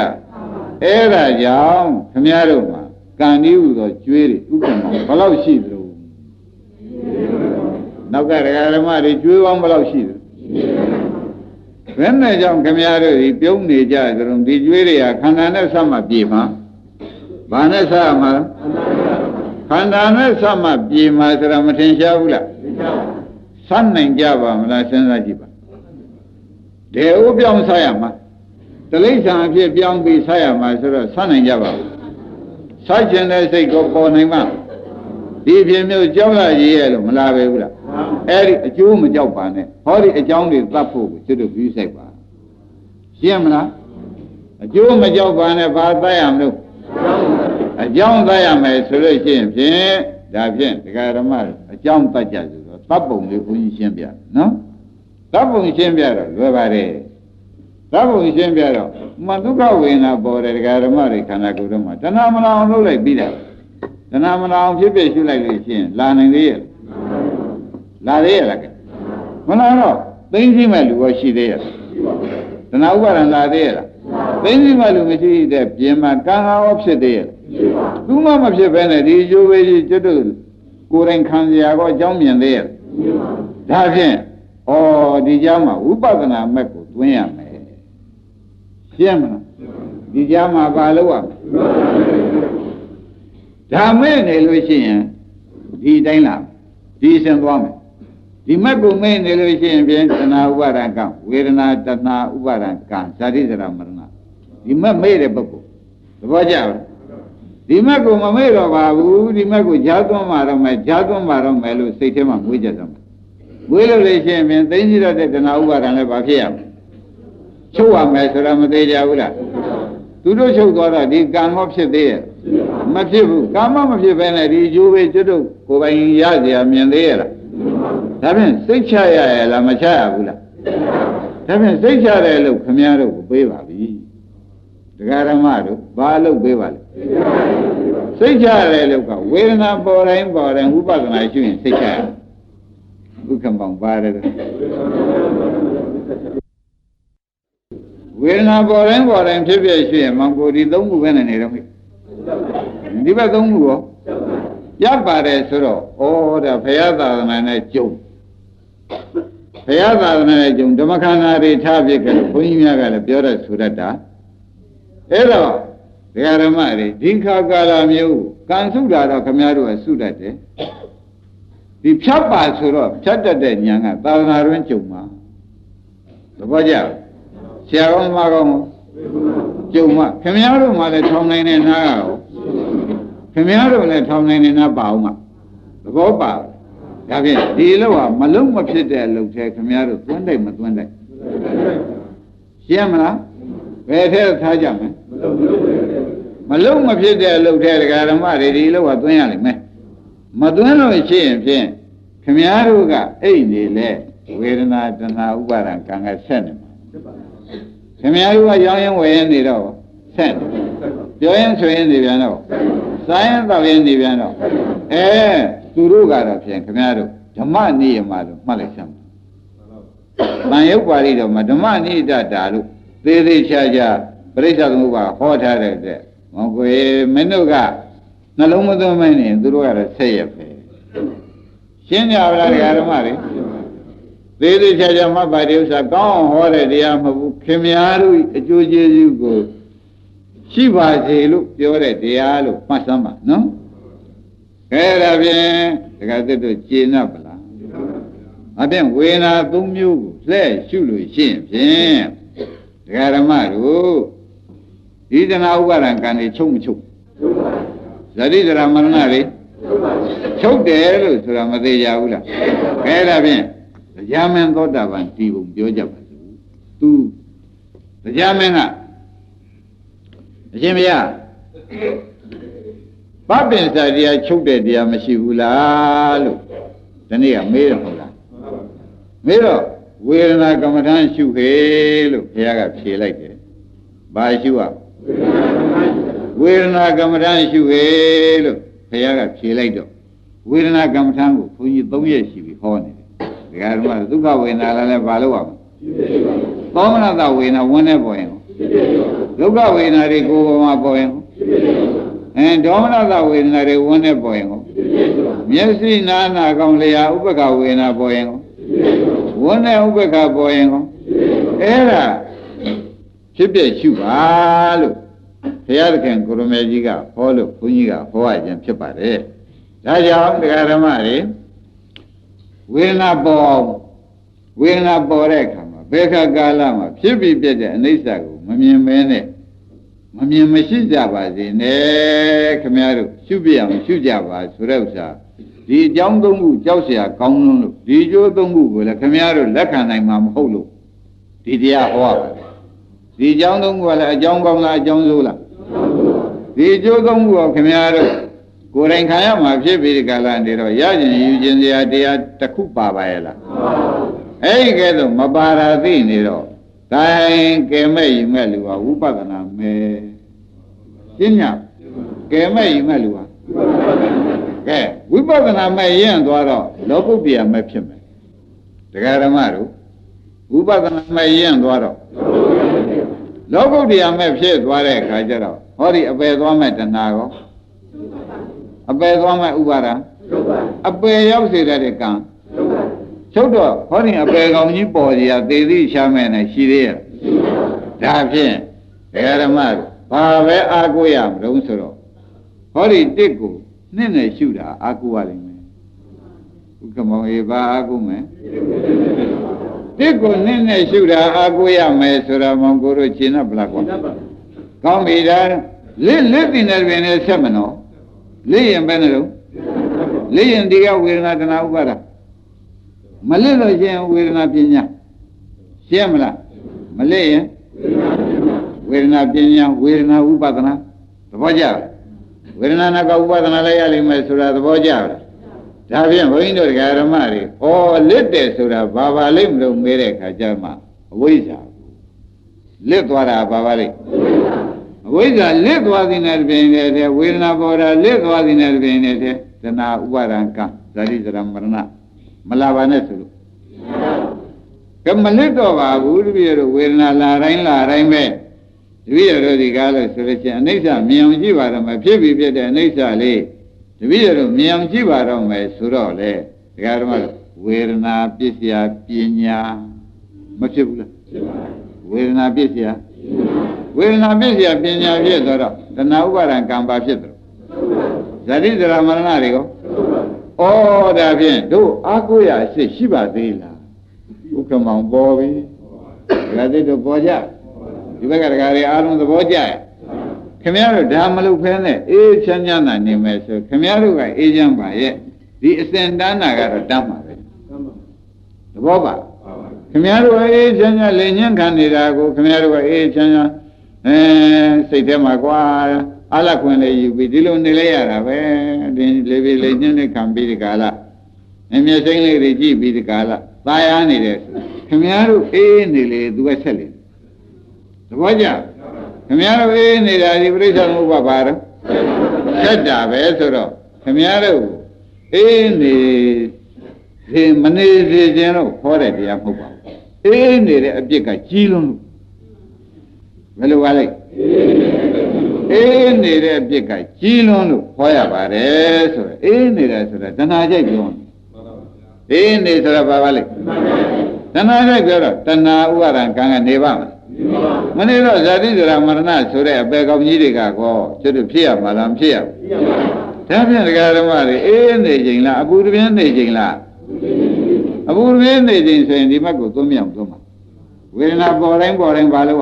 အဲ့ဒါကြောင့်ခင်ဗျားတို့မှာကံဒီဟုသောကျွေးတွေဥပ္ပမဘယ်လောက်ရှိသလဲနောက်ကတရားဓမ္မတွေကျွေးပေါင်းဘယ်လောက်ရှိသလဲ bén này trong cái nhà rồi thì biểu này ra rồi đi chơi đi à khán giả nó sao mà bị mà bà nó sao mà khán giả nó sao mà bị mà rồi mà thiên sao là sanh này ra bà mà là sinh ra gì bà để ô biểu sao mà từ lấy sang phía biểu bị sao mà rồi sanh này ra bà sai chuyện này sẽ có con này mà đi phía miêu cháu là gì vậy mà la về là ấy chú mà cháu bà này hỏi đi cháu đi tập phụ chứ được ví dụ bà xem là chú mà cháu bà này bà tay làm đâu cháu tay làm này xử lý xem xem đã xem cái đó mà cháu tay chả rồi tập phụ thì cũng xem biết nó tập phụ xem biết rồi rồi bà đây tập phụ xem biết rồi mà lúc nào về nào bỏ ra cái đó mà để khán giả cũng mà cho nên mà nó lúc lại bị đấy cho nên mà nó chưa biết chú lại được xem là này đi là đấy là cái mà nó tính gì mà lúa xí đấy cho nên ông bảo là đấy là tính gì mà lúa xí đấy nhưng mà càng áp sẽ đấy đúng mà sẽ bên này đi chú về đi chỗ đó cô đang khăn gì có cháu miền đấy đã xem đi ra mà Upadana mấy cô tuân ya mấy xem đi ra mà bà lâu à đã mấy này lui xem đi đánh làm đi xem qua mấy đi mấy cô mấy này lui xem bên Tana Upadana Vedana Tana Upadana Saridhara Marana đi mấy đấy bác cô bao giờ đi mấy cô mà mấy rồi bà bu đi mấy cô giáo tuân mà rồi mấy lui xây thêm mà mua cho với lúc này xem mình thấy như là để nào qua rằng là bảo hiểm châu Á mấy số làm thế nào là tôi nói châu đó là đi cam mốc sẽ thế mà phía cam mốc phía bên này đi du về chỗ đó cô bạn giá gì à miền đấy là thế nên xây chạy là mà chạy à là thế nên xây chạy là lúc không nhớ được bế vào đi cái đó mà được ba lúc bế vào xây chạy là lúc nào về na bỏ ra Upadana chuyện xây chạy không bằng ba đấy về na bỏ ra phía bên chuyện mà cô đi đông của bên này đâu đi vào đông của giáp ba đấy số đó đã phải ra này chung phải ra này chung đó mà khana đi tháp về cái phun nhà cái là biểu ra số đó ấy đó cái là mà đi dính khao cái là nhiều can số đó cái nhà đó số đó đấy đi phép bà số đó phép để nhà cái tao nói với chung mà được bao giờ xe con mà con chung mà cái nhà đó mà lại thòng này na cái nhà đó lại thòng này na bảo mà được bao bảo cái gì đi lâu mà lúc mà phết để lúc thế cái nhà đó tuân đây xe mà về thế thay chăng mà lúc mà phết để lúc thế cái đó mà đi lâu tuân nhà này mà tuân rồi xem cái nhà đó cái ấy đi lẽ Vedana Tana Upadana càng ngày sen cái nhà đó yang về đi đâu sen yang xuôi đi bên đâu sai tao đi bên đâu tu đồ cái đó xem cái nhà đó Dhamma ni mà lại xem bạn yêu quả đi đâu mà Dhamma ni đã luôn thế cha Parisa cũng bảo họ thay đấy mà cái mình đâu nó lúc mà tôi mới nhìn tu đồ cái đó xây vậy xem nhà là cái đó mà đi thế cha mà bài điều sao có họ đấy đi mà kiếm nhà rồi chú Giêsu cô chỉ bảo gì lúcပြောđấy đi lúc mà sao mà nó cái là bên cái đó chỉ là bala à bên về na tung miu lẽ chịu lùi xem cái đó mà rồi đi đến nào qua rằng cái này chung giờ đi ra mà nó này chốt để rồi rồi mà đi vào là cái là bên gia men đó đã van ti bùng biểu chấp tu gia men à xem bây giờ ba bên sai đi chốt để đi mà xíu là lúc thế này à mấy rồi là mấy rồi về là cái mà thằng xíu hết lúc thế cái xí lại thế ba xíu à về là cái mà thằng xíu hết lúc thế cái xí lại đó về là cái mà thằng của phụ nữ đông ye xí bị khó này cái mà lúc nào về là lại vào lúc nào có mà nào về nào muốn này vậy lúc nào về là đi cô mà vậy đó mà nào về là đi muốn này vậy miễn gì na con lấy áo bác về là vậy muốn này áo bác vậy အဲ့ဒါဖြစ်ပြရှုပါလို့ဘုရားသခင်ကိုရမေကြီးကဟောလို့ဘုန်းကြီးကဟောရခြင်းဖြစ်ပါတယ်ဒါကြောင့်တရားဓမ္မတွေဝေဒနာပေါ်တဲ့အခါမှာဘယ်ခါကာလမှာဖြစ်ပြီးပြတဲ့အနိစ္စကိုမမြင်မဲနဲ့မမြင်မရှိကြပါစေနဲ့ခင်ဗျားတို့ရှုပြအောင်ရှုကြပါဆိုတဲ့ဥစ္စာဒီအကြောင်းသုံးခုကြောက်เสียကောင်းလို့ဒီအကျိုးသုံးခုကိုလည်းခင်ဗျားတို့လက်ခံနိုင်မှာမဟုတ်လို့ဒီတရားဟောပါတယ်ဒီအကြောင်းသုံးခုကလည်းအကြောင်းကောင်းလားအကြောင်းဆိုးလားဒီအကျိုးသုံးခုကိုခင်ဗျားတို့ကိုယ်တိုင်ခံရမှာဖြစ်ပြီးဒီကလာနေတော့ရခြင်းယူခြင်းစရာတရားတစ်ခုပါပါရဲ့လားအဲ့ဒီကဲတော့မပါရာသိနေတော့တိုင်းကဲမဲ့ယူမဲ့လူဟာဝိပဿနာမဲ့ရှင်းညာကဲမဲ့ယူမဲ့လူဟာကဲဝိပဿနာမဲ့ရင့်သွားတော့လောကုတ္တရာမဲ့ဖြစ်မယ်တရားဓမ္မတို့ဝိပဿနာမဲ့ရင့်သွားတော့လောကုတ္တရာမဲ့ဖြစ်သွားတဲ့အခါကျတော့ဟောဒီအပယ်သွားမဲ့တဏှာရောအပယ်သွားမဲ့ဥပါဒံအပယ်ရောက်စေတဲ့ကံချုပ်တော့ဟောဒီအပယ်ကောင်ကြီးပေါ်စီရသေသိရှားမဲ့နဲ့ရှိသေးရဲ့ဒါဖြင့်တရားဓမ္မဘာပဲအာကိုရမလို့ဆိုတော့ဟောဒီတစ်ကိုနှစ်နဲ့ရှုတာအာကိုရလိမ့်မယ်ဥက္ကမောေဘာအာကိုမယ်တစ်ကိုနှစ်နဲ့ရှုတာအာကိုရမယ်ဆိုတော့မောင်ကိုတို့ရှင်းတော့ဗလားကွာကောင်းပြီဒါလက်တင်တဲ့တွင်နဲ့ဆက်မနော်လက်ရင်ပဲနဲ့တော့လက်ရင်ဒီကဝေဒနာတဏှာဥပါဒမလက်လို့ရှင်ဝေဒနာပညာရှင်းမလားမလက်ရင်ဝေဒနာပညာဝေဒနာဥပဒနာသဘောကျလားဝေဒနာနာကဥပဒနာလည်းရလိမ့်မယ်ဆိုတာသဘောကျလားဒါဖြင့်ဘုန်းကြီးတို့ဓမ္မတွေလက်တယ်ဆိုတာဘာပါလိမ့်မလို့မေးတဲ့အခါကျမှအဝိဇ္ဇာလက်သွားတာဘာပါလိမ့်အဝိဇ္ဇာလက်သွားတဲ့နဲ့ပြင်တဲ့ဝေဒနာပေါ်တာလက်သွားတဲ့နဲ့ပြင်တဲ့တဏှာဥပါဒံကဇာတိဇရာမရဏမလာပါနဲ့ဆိုလို့ကမလစ်တော့ပါဘူးတပည့်တို့ဝေဒနာလာတိုင်းပဲတပည့်တို့ဒီကားလို့ဆိုလို့ချင်းအနိစ္စမြင်အောင်ကြည့်ပါတော့မယ်ဖြစ်ပြီးဖြစ်တဲ့အနိစ္စလေးတပည့်တို့မြင်အောင်ကြည့်ပါတော့မယ်ဆိုတော့လေဒီကားတော့ဝေဒနာပစ္စယပညာမဖြစ်ဘူးလားဖြစ်ပါဘူးဝေဒနာပစ္စယပညာဖြစ်တော့တဏှာဥပါဒံကံပါဖြစ်တယ်ဇာတိဇရာမရဏတွေကိုဒါဖြင့်တို့အာကိုရအစ်ရှိပါသေးလားဥက္ကမောင်ပေါ်ပြီဒါသိတော့ပေါ်ကြဒီဘက်ကတကားတွေအားလုံးသဘောကျရဲ့ခင်ဗျားတို့ဒါမလုပ်ဖဲနဲ့အေးချမ်းချမ်းသာနေမယ်ဆိုခင်ဗျားတို့ကအေးချမ်းပါရဲ့ဒီအစဉ်တန်းတာကတော့တန်းပါပဲသဘောပါခင်ဗျားတို့အေးချမ်းချမ်းလင်ညံ့ခံနေတာကိုခင်ဗျားတို့ကအေးချမ်းချမ်းစိတ်ထဲမှာကွာအလခွင်လေးယူပြီးဒီလိုနေလဲရတာပဲဒီလေးပြီးလေးညင်းနဲ့ခံပြီးဒီကာလမျက်စိလေးတွေကြည့်ပြီးဒီကာလသာယာနေတယ်ခင်ဗျားတို့အေးနေလေသူကဆက်လေသဘောကျခင်ဗျားတို့အေးနေတာဒီပြိဿသမုပ္ပါပါတော့ဆက်တာပဲဆိုတော့ခင်ဗျားတို့အေးနေဒီမနေစေခြင်းတော့ခေါ်တဲ့တရားမဟုတ်ပါဘူးအေးနေတဲ့အပြစ်ကကြီးလွန်းလို့ဘယ်လိုပါလဲအေးနေတဲ့အပြစ်ကကြီးလွန်းလို့ခေါ်ရပါတယ်ဆိုတော့အေးနေတယ်ဆိုတာတဏှာကြိုက်ပြောတယ်အေးနေဆိုတာဘာပါလဲတဏှာကြိုက်ပြောတော့တဏှာဥပါဒံကံကနေပါမနေတော့ဇာတိဇရာမရဏဆိုတဲ့အပေကောင်းကြီးတွေကကောကျွတ်ဖြစ်ရမှာလားမဖြစ်ရဘူးဒါဖြင့်ဒကာဓမ္မတွေအေးနေချိန်လားအပူတပြင်းနေချိန်လားအပူတပြင်းနေချိန်ဆိုရင်ဒီဘက်ကိုသွင်းမြောင်သွင်းမှာဝေဒနာပေါ်တိုင်းဘာလို့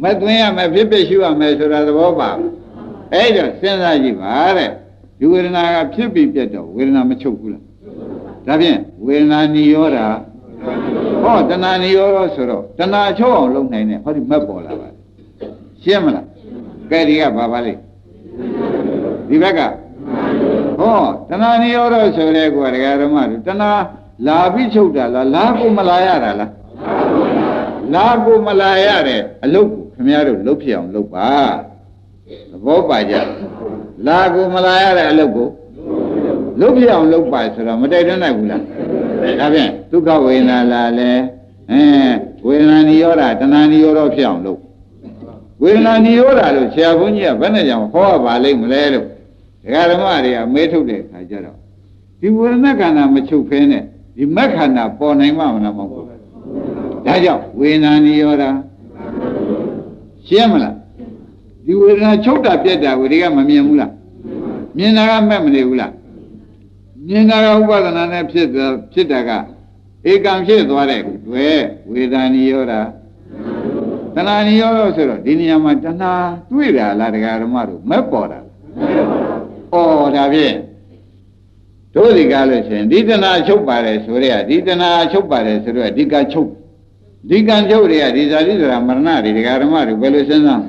မသွင်းရမယ်ဖြစ်ဖြစ်ရှုရမယ်ဆိုတာသဘောပါအဲ့တော့စဉ်းစားကြည့်ပါတဲ့ဒီဝေဒနာကဖြစ်ပြီးပြတ်တော့ဝေဒနာမချုပ်ဘူးလားဒါဖြင့်ဝေဒနာနိရောဓတဏှာနိရောဓဆိုတော့တဏှာချုပ်အောင်လုပ်နိုင်တယ်ဟောဒီမက်ပေါ်လာပါရှင်းမလားကဲဒီကဘာပါလိမ့်ဒီဘက်ကတဏှာနိရောဓဆိုတဲ့ကွာဒကာဓမ္မတို့တဏှာလာပြီးချုပ်တာလားလာကိုမလာရတာလားလာကိုမလာရတဲ့အလုပ်ကိုခင်ဗျားတို့လုပ်ဖြစ်အောင်လုပ်ပါသဘောပါကြလာကိုမလာရတဲ့အလုပ်ကိုလုပ်ဖြစ်အောင်လုပ်ပါဆိုတော့မတိုက်တွန်းနိုင်ဘူးလားဒါဖြင့်ဒုက္ခဝေဒနာလာလဲဝေဒနာနိရောဓတဏှာနိရောဓဖြစ်အောင်လုပ်ဝေဒနာနိရောဓလို့ဆရာဘုန်းကြီးကဘယ်နဲ့ကြောင့်ဟောရပါလိမ့်မလဲလို့ဒကာဓမ္မတွေကမေးထုတ်တဲ့အခါကျတော့ဒီဝေဒနာခန္ဓာမချုပ်ဖဲနဲ့ဒီမက်ခန္ဓာပေါ်နိုင်မှာမလားမဟုတ်ဘူး ဒါကြောင့်ဝေဒနာနိရောဓရှင်းမလားဒီဝေဒနာချုပ်တာပြက်တာကိုဒီကမမြင်ဘူးလားမြင်တာကမဲ့မနေဘူးလားမြင်တာကဥပါဒနာနဲ့ဖြစ်တာကဧကံဖြစ်သွားတဲ့တွေ့ဝေဒနာနိရောဓတဏှာနိရောဓဆိုတော့ဒီနေရာမှာတဏှာတွေ့တာလားတရားဓမ္မတို့မဲ့ပေါ်တာဩဒါဖြင့်တို့ဒီကားလို့ရှိရင်ဒီတဏှာချုပ်ပါတယ်ဆိုရဲဒီတဏှာချုပ်ပါတယ်ဆိုတော့ဒီကချုပ်ဒီကံချုပ်တွေကဒီဇာတိဆိုတာမရဏတွေတရားဓမ္မတွေဘယ်လိုစဉ်းစား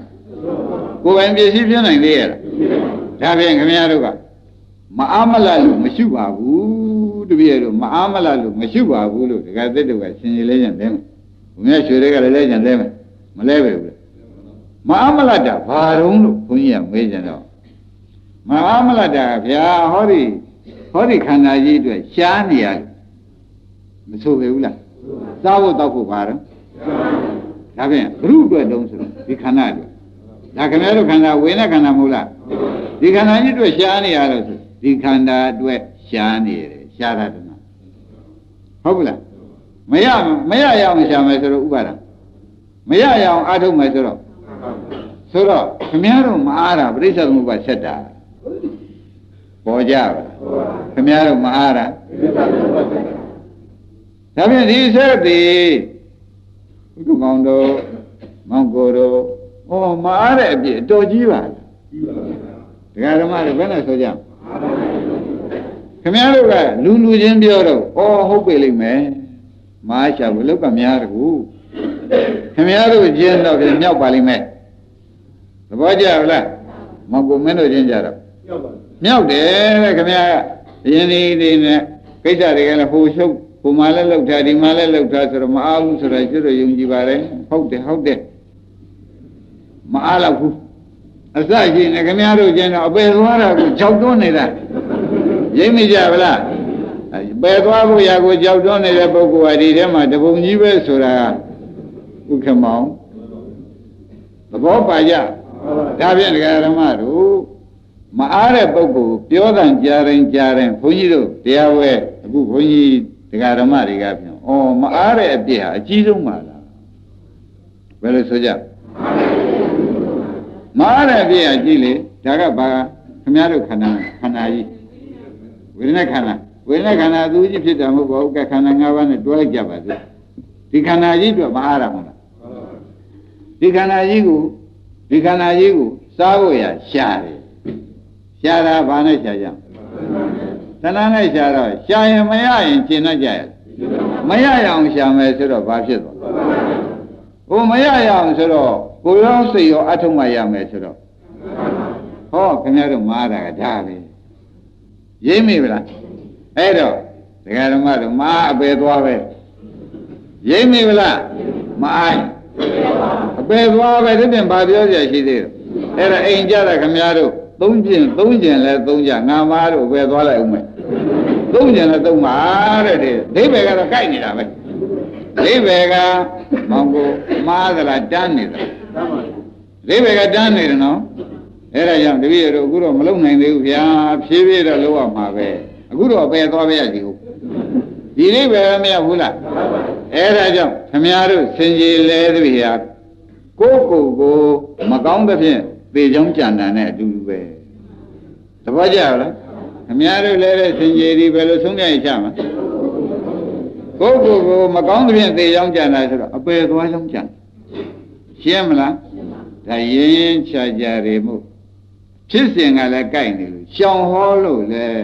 ကိုယ်ပိုင်ပစ္စည်းဖြစ်နိုင်သေးရဲ့လားဒါဖြင့်ခင်ဗျားတို့ကမအားမလလို့မရှိပါဘူးတပည့်တို့မအားမလလို့မရှိပါဘူးလို့တရားသစ်တို့ကဆင်ခြင်လဲကြတယ်ဘုရားရွှေတွေကလည်းလဲကြတယ်မလဲပဲဘူးမအားမလတာဘာတုံးလို့ဘုန်းကြီးကမေးကြတော့မအားမလတာဗျာဟောဒီခန္ဓာကြီးအတွက်ရှားနေရတယ်မဆိုပဲဘူးလားစားဖို့တောက်ဖို့ပါတော့ဒါဖြင့်ဘုရုအတွက်တုံးဆိုတော့ဒီခန္ဓာအတွက်ဒါခင်ဗျားတို့ခန္ဓာဝေဒနာခန္ဓာမဟုတ်လားဒီခန္ဓာကြီးအတွက်ရှားနေရတော့ဆိုဒီခန္ဓာအတွက်ရှားနေတယ်ရှားတာတနာဟုတ်ဘူးလားမရရအောင်ရှားမယ်ဆိုတော့ဥပါဒံမရရအောင်အားထုတ်မယ်ဆိုတော့ခင်ဗျားတို့မအားတာပြိဿသမုပ္ပါဆက်တာပေါ်ကြပါခင်ဗျားတို့မအားတာဒါဖြင့်ဒီဆက်သည်ဘုကောင်တို့မောင်ကိုတို့မအားတဲ့အပြည့်အတော်ကြီးပါလားတရားဓမ္မတွေဘယ်နဲ့ဆိုကြခင်ဗျားတို့ကလူချင်းပြောတော့ဟုတ်ပြီလိမ့်မယ်မအားရှာဘူးလောက်ကများတကူခင်ဗျားတို့ချင်းတော့ပြန်မြောက်ပါလိမ့်မယ်သဘောကျလားမောင်ကိုမင်းတို့ချင်းကြတော့မြောက်တယ်တဲ့ခင်ဗျားကယင်းဒီနဲ့ကိစ္စတွေကလည်းဟိုရှုပ်ဟိုမှလည်းလောက်ထားဒီမှလည်းလောက်ထားဆိုတော့မအားဘူးဆိုတော့ကျွတ်ယုံကြည်ပါတယ်ဟုတ်တယ်မအားတော့ဘူးအစရှိနေခင်ဗျားတို့ကျင်းတော့အပယ်သွားတာကိုကြောက်တွန်းနေတာရိပ်မိကြဗလားပယ်သွားဖို့ရာကိုကြောက်တွန်းနေတဲ့ပုဂ္ဂိုလ်ဟာဒီထဲမှာတပုံကြီးပဲဆိုတာဥက္ကမောင်သဘောပါကြဒါဖြင့်ဒကာဓမ္မတို့မအားတဲ့ပုဂ္ဂိုလ်ပြောတန်ကြားရင်ဘုန်းကြီးတို့တရားဝဲအခုဘုန်းကြီးဒကာဓမ္မတွေကပြောမအားတဲ့အပြစ်ဟာအကြီးဆုံးပါလားဘယ်လိုဆိုကြမအားတဲ့အပြစ်ဟာကြီးလေဒါကဘာခင်ဗျားတို့ခန္ဓာကြီးဝေဒနာခန္ဓာသူကြီးဖြစ်တာမဟုတ်ပါဘူးကခန္ဓာ၅ပါးနဲ့တွဲလိုက်ကြပါစို့ဒီခန္ဓာကြီးအတွက်မအားတာမဟုတ်လားဒီခန္ဓာကြီးကိုစားဖို့ရရှာတယ်ရှာတာဘာနဲ့ရှာကြသဏ္ဍာန်နဲ့ရှာတော့ရှာရင်မရရင်ကျင်တတ်ကြရဲ့မရရအောင်ရှာမယ်ဆိုတော့ဘာဖြစ်သွားမရရအောင်ဆိုတော့ကိုယ်ရောစိတ်ရောအထုံးမှရမယ်ဆိုတော့ခင်ဗျားတို့မားတာကဒါပဲရိပ်မိဗလားအဲ့တော့ဒကာဓမ္မတို့မားအပယ်သွားပဲရိပ်မိဗလားမအိုင်အပယ်သွားပဲဒီပြင်ဘာပြောကြရှိသေးတယ်အဲ့ဒါအိမ်ကြတာခင်ဗျားတို့သုံးကျင်လဲသုံးကြငါမားတို့ပဲသွားလိုက်ဦးမယ်သုံးကျင်လဲသုံးပါတဲ့ဒိဗေကတော့ကြိုက်နေတာပဲဒိဗေကမောင်ကိုမားသလားတန်းနေသလားဒိဗေကတန်းနေတယ်နော်အဲ့ဒါကြောင့်တပည့်တို့အခုတော့မလုံနိုင်သေးဘူးဗျာဖြည်းဖြည်းတော့လုပ်ရမှာပဲအခုတော့ပဲသွားပြရစီဟုတ်ဒီဒိဗေမရဘူးလားအဲ့ဒါကြောင့်ခမည်းတော်ဆင်ကြီးလဲတပည့်ဟာကိုမကောင်းသဖြင့်သေချောင်းကြံတန်တဲ့အတူတူပဲသဘောကျလားခမည်းတော်လဲတဲ့ဆင်ကြီးဒီဘယ်လိုဆုံးဖြတ်ရချမှာကိုမကောင်းသဖြင့်သေချောင်းကြံတာဆိုတော့အပယ်သွားချောင်းကြံရှင်းမလားဒါရင်ချာကြရမှုဖြစ်စဉ်ကလည်းကြိုက်နေလို့ရှောင်ဟောလို့လည်း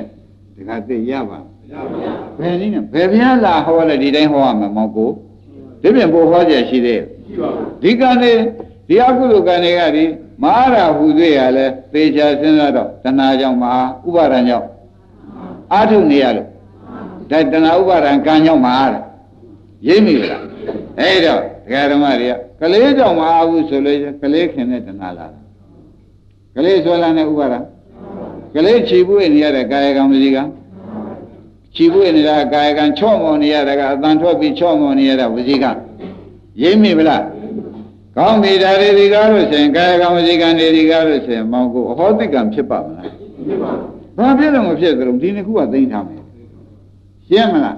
ဒီကသိရပါဘယ်နည်းနဲ့ဘယ်ဘုရားလာဟောလဲဒီတိုင်းဟောရမှာမောင်ကိုဒီပြင်ပို့ဟောကြရှိသေးဒီကနေ့ဒီအကုသိုလ်ကံတွေကဒီမအားရဟူသေးရလဲသေချာစဉ်းစားတော့တဏှာကြောင့်မအားဥပါဒံကြောင့်အာထုနေရလို့ဒါတဏှာဥပါဒံကံကြောင့်မအားရိပ်မိလားအဲ့တော့ဒကာဓမ္မတွေကကလေးကြောင့်မအားဘူးဆိုလို့ကလေးခင်တဲ့တဏှာလာတာကလေးဆွဲလာတဲ့ဥပါဒံကလေးခြေပွေးနေရတဲ့ကာယကံမစီကခြေပွေးနေတာကာယကံချော့မော်နေရတာကအတန်ထွက်ပြီးချော့မော်နေရတာဝစီကရိပ်မိဗလားကောင်းပြီဒါတွေကားလို့ဆိုရင်ကာယကံဝစီကံတွေကားလို့ဆိုရင်မောင်ကိုအဟောတိကံဖြစ်ပါမလားဘာဖြစ်လို့မဖြစ်ကြလို့ဒီနှစ်ခုကသိမ့်ထားမယ်ရှင်းမလား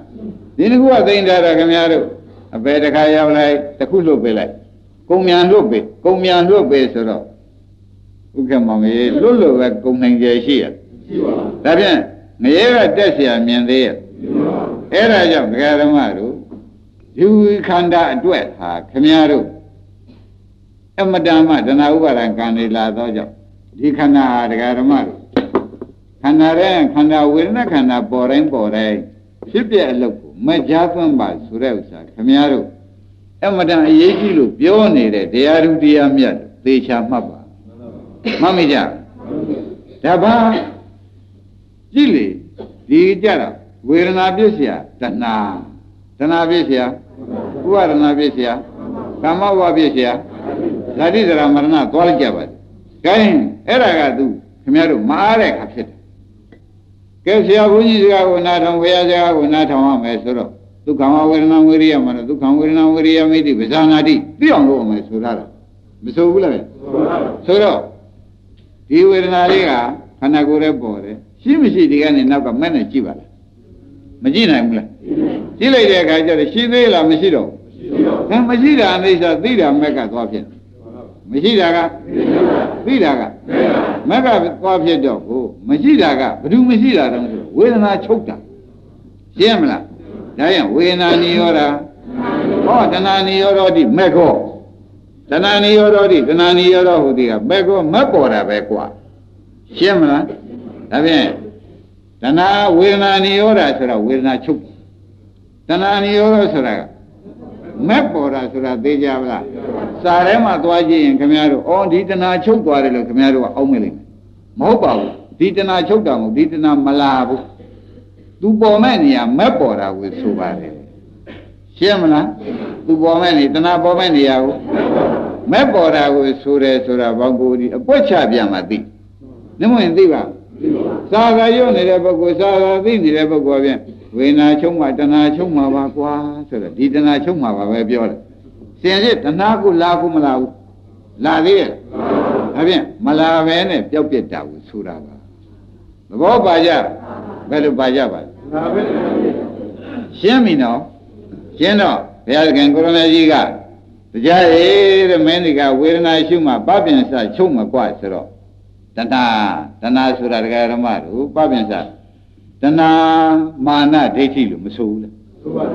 ဒီနှစ်ခုကသိမ့်ထားတာခင်ဗျားတို့ အပေတခါရောက်လိုက်တစ်ခုလွတ်ပေးလိုက်ကုံမြန်လွတ်ပေးကုံမြန်လွတ်ပေးဆိုတော့ဥက္ကမောင်ကြီးလွတ်လို့ပဲကုံနိုင်ကြရှိရရှိပါဘူးဒါဖြင့်ငရဲကတက်เสียမြင်သေးရဲ့အဲ့ဒါကြောင့်ဒကာဓမ္မတို့ဒီခန္ဓာအတွက်ဟာခမည်းတော်အမတန်မှတဏှာဥပါဒံကံတွေလာတော့ကြောင့်ဒီခန္ဓာဟာဒကာဓမ္မတို့ခန္ဓာရဲ့ခန္ဓာဝေဒနာခန္ဓာပေါ်တိုင်းဖြစ်ပြအလုပ်ကိုမကြားသွင်းပါဆိုတဲ့ဥစ္စာခမည်းတော်အမတန်အရေးကြီးလို့ပြောနေတဲ့တရားဓုတရားမြတ်သေချာမှတ်ပါမှတ်မိကြဒါပါကြည့်လေဒီကြတော့ဝေဒနာပြည့်စရာတဏှာပြည့်စရာဥပါဒနာပြည့်စရာကာမဝပြည့်စရာဇာတိဇရာမရဏသွားလိုက်ကြပါ့။ဒါရင်အဲ့ဒါကသူခင်ဗျားတို့မအားတဲ့အခါဖြစ်တယ်။ကဲဆရာဘုန်းကြီးစကားကိုနားထောင်ဘုရားစကားကိုနားထောင်ရမယ်ဆိုတော့ဒုက္ခဝေဒနာဝိရိယမှာဒုက္ခဝေဒနာဝိရိယမိတိပဇာနာတိသိအောင်လုပ်အောင်မယ်ဆိုရတာမဆိုဘူးလားဆိုတော့ဒီဝေဒနာလေးကခန္ဓာကိုယ်ရဲ့ပေါ်တယ်ရှိမရှိဒီကနေနောက်ကမဲ့နဲ့ကြည့်ပါလားမကြည့်နိုင်ဘူးလားကြည့်လိုက်တဲ့အခါကျတော့ရှိသေးလားမရှိတော့ဒါမရှိတာအိဋ္ဌသိတာမက်ကသွားဖြစ်မရှိတာကသိတာကမက်ကသွားဖြစ်တော့ကိုမရှိတာကဘယ်သူမရှိတာတုံးဆိုဝေဒနာချုပ်တာရှင်းမလားဒါရင်ဝေဒနာနိရောဓဟောတဏှာနိရောဓတိမက်ကောတဏှာနိရောဓတိတဏှာနိရောဓဟူသည်ကမက်ကောမက်ပေါ်တာပဲကွာရှင်းမလားဒါဖြင့်တဏှာဝေဒနာနိရောဓဆိုတော့ဝေဒနာချုပ်တဏှာနိရောဓဆိုတာကမက်ပေါ်တာဆိုတာသိကြပါလားစာထဲမှာသွားကြည့်ရင်ခင်ဗျားတို့အော်ဒီတဏှာချုပ်သွားတယ်လို့ခင်ဗျားတို့ကအောက်မေ့လိမ့်မယ်မဟုတ်ပါဘူးဒီတဏှာချုပ်တာမဟုတ်ဒီတဏှာမလာဘူးသူပေါ်မဲ့နေရာမက်ပေါ်တာကိုဆိုပါတယ်ရှင်းမလားသူပေါ်မဲ့နေတဏှာပေါ်မဲ့နေရာကိုမက်ပေါ်တာကိုဆိုတယ်ဆိုတာဘောင်ကိုဒီအပွက်ချပြန်မှသိနမဝင်သိပါစာသာရုပ်နေတဲ့ပုဂ္ဂိုလ်စာသာသိနေတဲ့ပုဂ္ဂိုလ်ပြန်ဝေဒနာချုပ်မှတဏှာချုပ်မှပါကွာဆိုတော့ဒီတဏှာချုပ်မှပါပဲပြောတယ်စင်စစ်တဏှာကိုလာကိုမလာဘူးလာသေးရဲ့ဒါဖြင့်မလာပဲနဲ့ပျောက်ပြစ်တာကိုဆိုတာပါသဘောပါကြဘယ်လိုပါကြပါလဲရှင်းပြီနော်ရှင်းတော့ဘုရားသခင်ကိုရမေကြီးကတရားရည်တဲ့မင်းဒီကဝေဒနာရှုမှပပြင်စချုပ်မကွာဆိုတော့တဏှာဆိုတာတရားဓမ္မတို့ပပြင်စတဏှာမာနဒိဋ္ဌိလို့မဆိုဘူးလား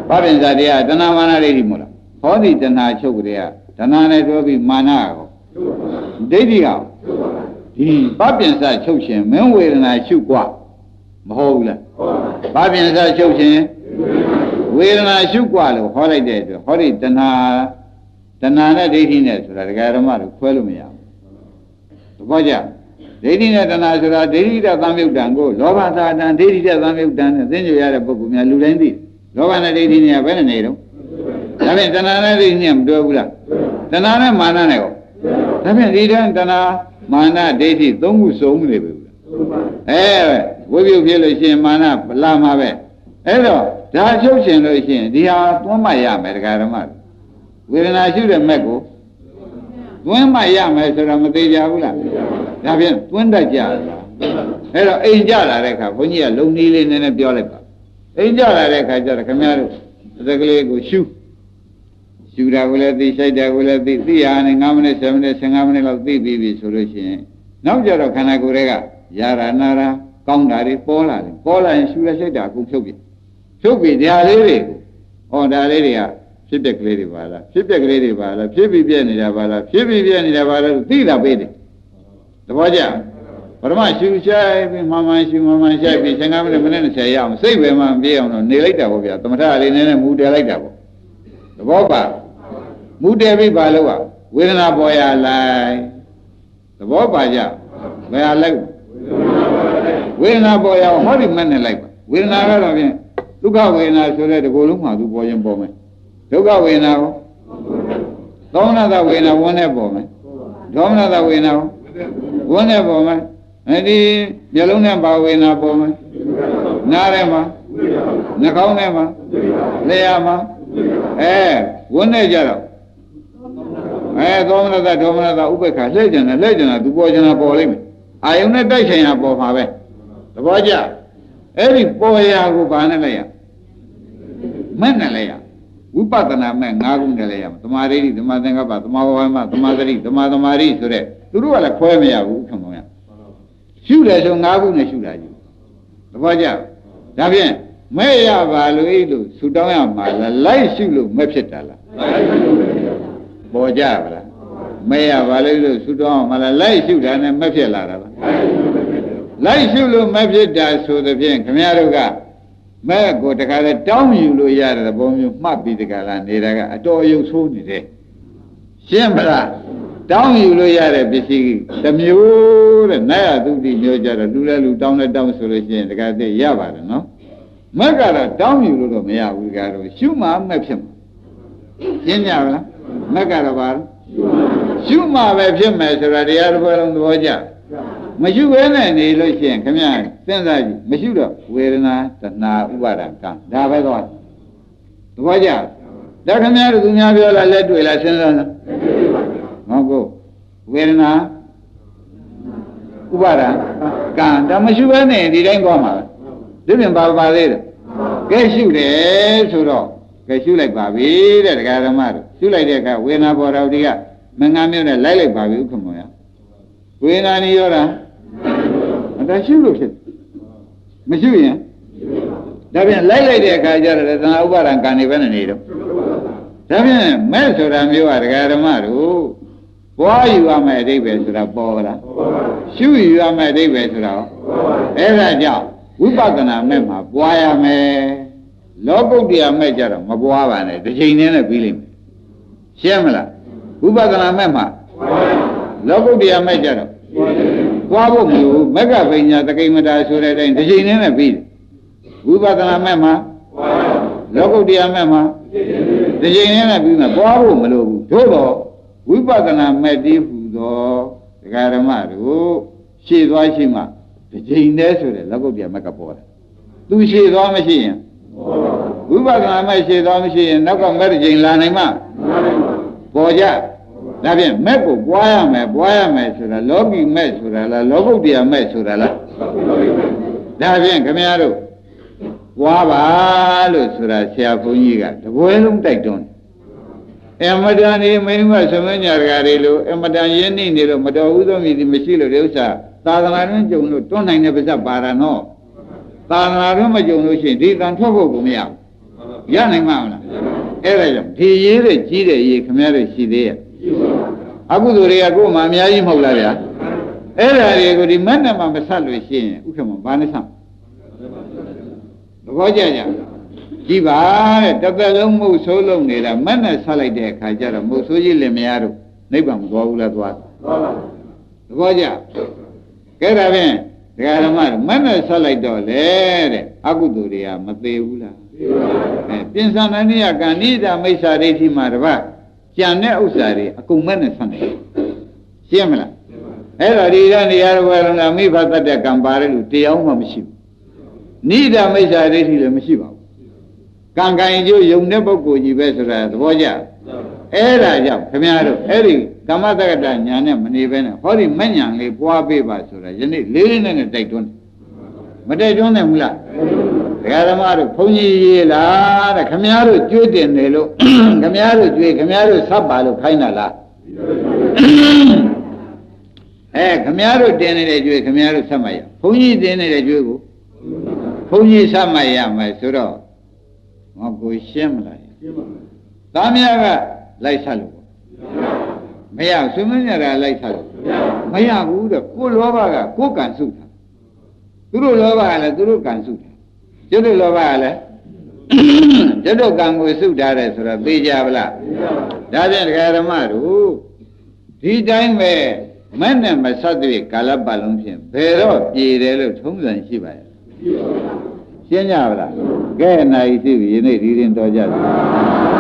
ပပြင်စတရားတဏှာမာနဒိဋ္ဌိမို့လားဟောဒီတဏှာချုပ်ကြတဲ့တဏှာနဲ့ပြောပြီးမာနရောဒိဋ္ဌိရောဒီပပြင်စချုပ်ခြင်းမင်းဝေဒနာရှုกว่าမဟုတ်ဘူးလားပပြင်စချုပ်ခြင်းဝေဒနာရှုกว่าလို့ဟောလိုက်တဲ့အတွက်ဟောဒီတဏှာနဲ့ဒိဋ္ဌိနဲ့ဆိုတာတရားဓမ္မတို့ခွဲလို့မရဘူးသဘောကျဒိဋ္ဌိနဲ့တဏှာဆိုတာဒိဋ္ဌိတသံယုတ်တံကိုလောဘသာတံဒိဋ္ဌိတသံယုတ်တံနဲ့သိဉ္ဇရတဲ့ပုဂ္ဂိုလ်များလူတိုင်းသိလောဘနဲ့ဒိဋ္ဌိနဲ့ဘယ်နဲ့နေတော့ဒါဖြင့်တဏှာနဲ့ဒိဋ္ဌိနဲ့မတွဲဘူးလားတဏှာနဲ့မာနနဲ့ရောဒါဖြင့်ဒီတန်းတဏှာမာနဒိဋ္ဌိသုံးခုစုံနေပြီဘူးလားဝိပယုဖြစ်လို့ရှိရင်မာနလာမှာပဲအဲ့တော့ဒါချုပ်ရှင်လို့ရှိရင်ဒီဟာသွန်းမှရမယ်တရားဓမ္မဝေဒနာရှုတဲ့မက်ကိုသွင်းမှရမယ်ဆိုတော့မသေးကြဘူးလားဒါဖြင့်သွင်းတတ်ကြလားအဲ့တော့အိမ်ကြလာတဲ့အခါဘုန်းကြီးကလုံနည်းလေးနည်းနည်းပြောလိုက်ပါအိမ်ကြလာတဲ့အခါကျတော့ခင်ဗျားတို့သက်ကလေးကိုရှုတာကိုလည်းသိရှိုက်တာကိုလည်းသိရနဲ့9မိနစ်10မိနစ်15မိနစ်လောက်သိပြီးပြီဆိုလို့ရှိရင်နောက်ကြတော့ခန္ဓာကိုယ်တွေကယာရနာရာကောင်းတာတွေပေါ်လာတယ်ပေါ်လာရင်ရှုရရှိုက်တာအကုန်ဖြုတ်ပြီးဒါလေးတွေကိုဟောဒါလေးတွေကဖြစ်ပျက်ကလေးတွေပါလားဖြစ်ပျက်ကလေးတွေပါလားဖြစ်ပြီးပြည့်နေတာပါလားဖြစ်ပြီးပြည့်နေတာပါလားသိတာပေးတယ်သဘောကျပရမရှုရှိုက်ပြီးမှန်ရှုမှန်ရှိုက်ပြီး15မိနစ်20ရအောင်စိတ်ပဲမှပြေးအောင်တော့နေလိုက်တာပေါ့ဗျာသမထလေးနည်းနည်းမူတည်လိုက်တာပေါ့သဘောပါမူတည်ပြီးပါလို့ကဝေဒနာပေါ်ရလိုက်သဘောပါကြဘယ်ဟာလိုက်ဝေဒနာပေါ်ရဟောဒီမဲ့နဲ့လိုက်ပါဝေဒနာကတော့ဖြင့်ဒုက္ခဝေဒနာဆိုတဲ့ဒီကိုယ်လုံးမှာသူပေါ်ရင်ပေါ်မယ်ဒုက္ခဝေဒနာကိုသောမနတဝေဒနာဝန်းနဲ့ပေါ်မယ်ဒေါမနတဝေဒနာကိုဝန်းနဲ့ပေါ်မယ်အဲဒီမျက်လုံးနဲ့ပါဝေဒနာပေါ်မယ်နားထဲမှာနှာခေါင်းထဲမှာလျှာမှာဝန်းနဲ့ကြတော့သောမနတဒေါမနတဥပ္ပခါလှည့်ကြတယ်သူပေါ်ကြတာပေါ်လိမ့်မယ်အာယုန်နဲ့တိုက်ဆိုင်ရပေါ်မှာပဲသဘောကျအဲ့ဒီပေါ်ရာကိုဘာနဲ့လိုက်ရမဲ့နဲ့လိုက်ရ ဝိပဿနာမဲ့၅ခုနဲ့လည်းရမှာသမာဓိဓမ္မသင်္ကပ္ပသမာဝါယမသမာသတိသမာသမာဓိဆိုတဲ့သူတို့ကလည်းခွဲမရဘူးခင်ဗျာရှုတယ်ဆို၅ခုနဲ့ရှုတာကြီးသဘောကျဒါဖြင့်မဲ့ရပါလို့ဤလို့ဆူတောင်းရမှာလားလိုက်ရှုလို့မဲ့ဖြစ်တာလားပေါ်ကြပါလားမဲ့ရပါလို့ဆူတောင်းရမှာလားလိုက်ရှုတာနဲ့မဲ့ဖြစ်လာတာလားလိုက်ရှုလို့မဲ့ဖြစ်တာဆိုသဖြင့်ခင်ဗျားတို့ကမဲ့ကိုတခါလဲတောင်းယူလို့ရတဲ့ပုံမျိုးမှတ်ပြီးတခါလားနေတာကအတော်အယုတ်ဆိုးနေတယ်ရှင်းမလားတောင်းယူလို့ရတဲ့ပစ္စည်းတစ်မျိုးတဲ့နာယသုတိမျိုးကြတော့လူလဲလူတောင်းလဲတောင်းဆိုလို့ရှိရင်တခါတည်းရပါတယ်နော်မက်ကတော့တောင်းယူလို့တော့မရဘူးကြတော့ရှုမှမဲ့ဖြစ်မှာရှင်းကြပါလားမက်ကတော့ပါရှုမှပဲဖြစ်မယ်ဆိုတာတရားတစ်ပွဲလုံးသဘောကျမရှိဘဲနဲ့နေလို့ရှိရင်ခင်ဗျာစဉ်းစားကြည့်မရှိတော့ဝေဒနာတဏှာဥပါဒံကံဒါပဲတော့သဘောကျဒါခင်ဗျားတို့သူများပြောလားလက်တွေ့လားစဉ်းစားလားဟုတ်ကောဝေဒနာဥပါဒံကံဒါမရှိဘဲနဲ့ဒီတိုင်းသွားမှာဒီပြင်ပါပါသေးတယ်ကဲရှုတယ်ဆိုတော့ကဲရှုလိုက်ပါပြီတဲ့ဒကာဓမ္မတို့ရှုလိုက်တဲ့အခါဝေဒနာပေါ်တော်ဒီကမငါမျိုးနဲ့လိုက်လိုက်ပါပြီဥက္ကမောရဝေဒနာနေရောတာဒါရှုလို့ဖြစ်မရှိရင်ဒါပြန်လိုက်လိုက်တဲ့အခါကျတော့သံဃာဥပါဒံကံနေပဲနေတော့ဒါပြန်မဲ့ဆိုတာမျိုးကဒကာဓမ္မတို့ပွားယူရမယ့်အဓိပ္ပာယ်ဆိုတာပေါ်လားရှုယူရမယ့်အဓိပ္ပာယ်ဆိုတာအဲ့ဒါကြောင့်ဝိပဿနာမဲ့မှာပွားရမယ်လောကုတ္တရာမဲ့ကြတော့မပွားပါနဲ့တစ်ချိန်နဲ့ပြီးလိမ့်မယ်ရှင်းမလားဝိပဿနာမဲ့မှာလောကုတ္တရာမဲ့ကြတော့ပွားဖို့မလိုမက္ကပညာတကိမတာဆိုတဲ့အတိုင်းတစ်ချိန်နဲ့ပြီးတယ်ဝိပဿနာမဲ့မှာလောကုတ္တရာမဲ့မှာတစ်ချိန်နဲ့ပြီးမှပွားဖို့မလိုဘူးသို့တော့ဝိပဿနာမဲ့တည်းဟူသောဒကာဓမ္မတို့ရှေ့သွားရှိမှတစ်ချိန်တည်းဆိုတဲ့လောကုတ္တရာမက်ကပေါ်တယ်သူရှေ့သွားမရှိရင်ဝိပဿနာမဲ့ရှေ့သွားမရှိရင်နောက်ကမဲ့တစ်ချိန်လာနိုင်မှပေါ်ကြဒါဖြင့်မဲ့ကိုပွားရမယ်ဆိုတာလောကီမဲ့ဆိုတာလားလောကုတ္တရာမဲ့ဆိုတာလားဒါဖြင့်ခင်ဗျားတို့ပွားပါလို့ဆိုတာဆရာဘုန်းကြီးကတပွဲလုံးတိုက်တွန်းအမတန်နေမင်းမသမဉ္ညာတွေလို့အမတန်ရင်းနှီးနေလို့မတော်ဘူးသောမြည်ဒီမရှိလို့ဒီဥစ္စာသာသနာ့တွင်ကြုံလို့တွန်းနိုင်တဲ့ပါဇက်ပါရနော်သာသနာ့တွင်မကြုံလို့ရှိရင်ဒီတန်ထွက်ဖို့ကိုမရဘူးရနိုင်မှာမလားအဲ့ဒါကြောင့်ဒီရေးတဲ့ကြီးတဲ့ရေးခင်ဗျားတို့ရှိသေးရဲ့အကုသိုလ်တွေကကိုယ်မှအများကြီးမဟုတ်လားဗျာအဲ့ဒါတွေကိုဒီမက်နဲ့မှမဆက်လို့ရှိရင်ဥက္ကမဘာနဲ့ဆက်သဘောကျကြကြည့်ပါတဲ့တစ်သက်လုံးမှုဆိုးလုံးနေတာမက်နဲ့ဆက်လိုက်တဲ့အခါကျတော့မှုဆိုးကြီးလင်မယားတို့နိဗ္ဗာန်မသွားဘူးလားသွားသဘောကျကဲဒါဖြင့်ဒကာဓမ္မမက်နဲ့ဆက်လိုက်တော့လေတဲ့အကုသိုလ်တွေကမသေးဘူးလားပြင်စံနည်းကံနိဒာမိစ္ဆာဒိဋ္ဌိမှာတပတ်ကြံတဲ့ဥစ္စာတွေအကုန်မဲ့နဲ့ဆက်နေရှင်းမလားအဲ့တော့ဒီကနေရာဘယ်လိုလဲမိဘတတ်တဲ့ကံပါတယ်လို့တရားမှမရှိဘူးနိဒာမိစ္ဆာဒိဋ္ဌိလည်းမရှိပါဘူးကံကံကျိုးယုံတဲ့ပုဂ္ဂိုလ်ကြီးပဲဆိုတာသဘောကျအဲ့ဒါကြောင့်ခင်ဗျားတို့အဲ့ဒီကမ္မတက္ကတညာနဲ့မနေဘဲနဲ့ဟောဒီမဲ့ညာလေးပွားပေးပါဆိုတာယနေ့လေးလေးနဲ့တိုက်တွန်းတယ်မတိုက်တွန်းနိုင်ဘူးလားဒကာဓမ္မတို့ဘုန်းကြီးရေးလားတဲ့ခင်ဗျားတို့ကြွေးတင်တယ်လို့ခင်ဗျားတို့ကြွေးခင်ဗျားတို့ဆက်ပါလို့ခိုင်းတာလားခင်ဗျားတို့တင်နေတဲ့ကြွေးခင်ဗျားတို့ဆက်မရဘုန်းကြီးတင်နေတဲ့ကြွေးကိုဘုန်းကြီးဆက်မရမယ်ဆိုတော့ငါကိုရှင်းမလားရှင်းပါမယ်သားများကလိုက်ဆက်လို့မရဆွေးမင်းရတာလိုက်ဆက်လို့မရဘူးတဲ့ကိုလောဘကကိုကံစုတာသူတို့လောဘကလည်းသူတို့ကံစုတာကျွတ်တို့လောဘကလည်းကျွတ်တို့ကံကိုစုထားတယ်ဆိုတော့သိကြပါလားဒါဖြင့်ဒကာဓမ္မတို့ဒီတိုင်းပဲမဲ့နဲ့မဆက်တဲ့ကာလပတ်လုံးဖြင့်ဘယ်တော့ပြေတယ်လို့ထုံးစံရှိပါရဲ့ရှင်းကြပါလားကဲနိုင်ပြီဒီနေ့ဒီရင်တော်ကြတယ်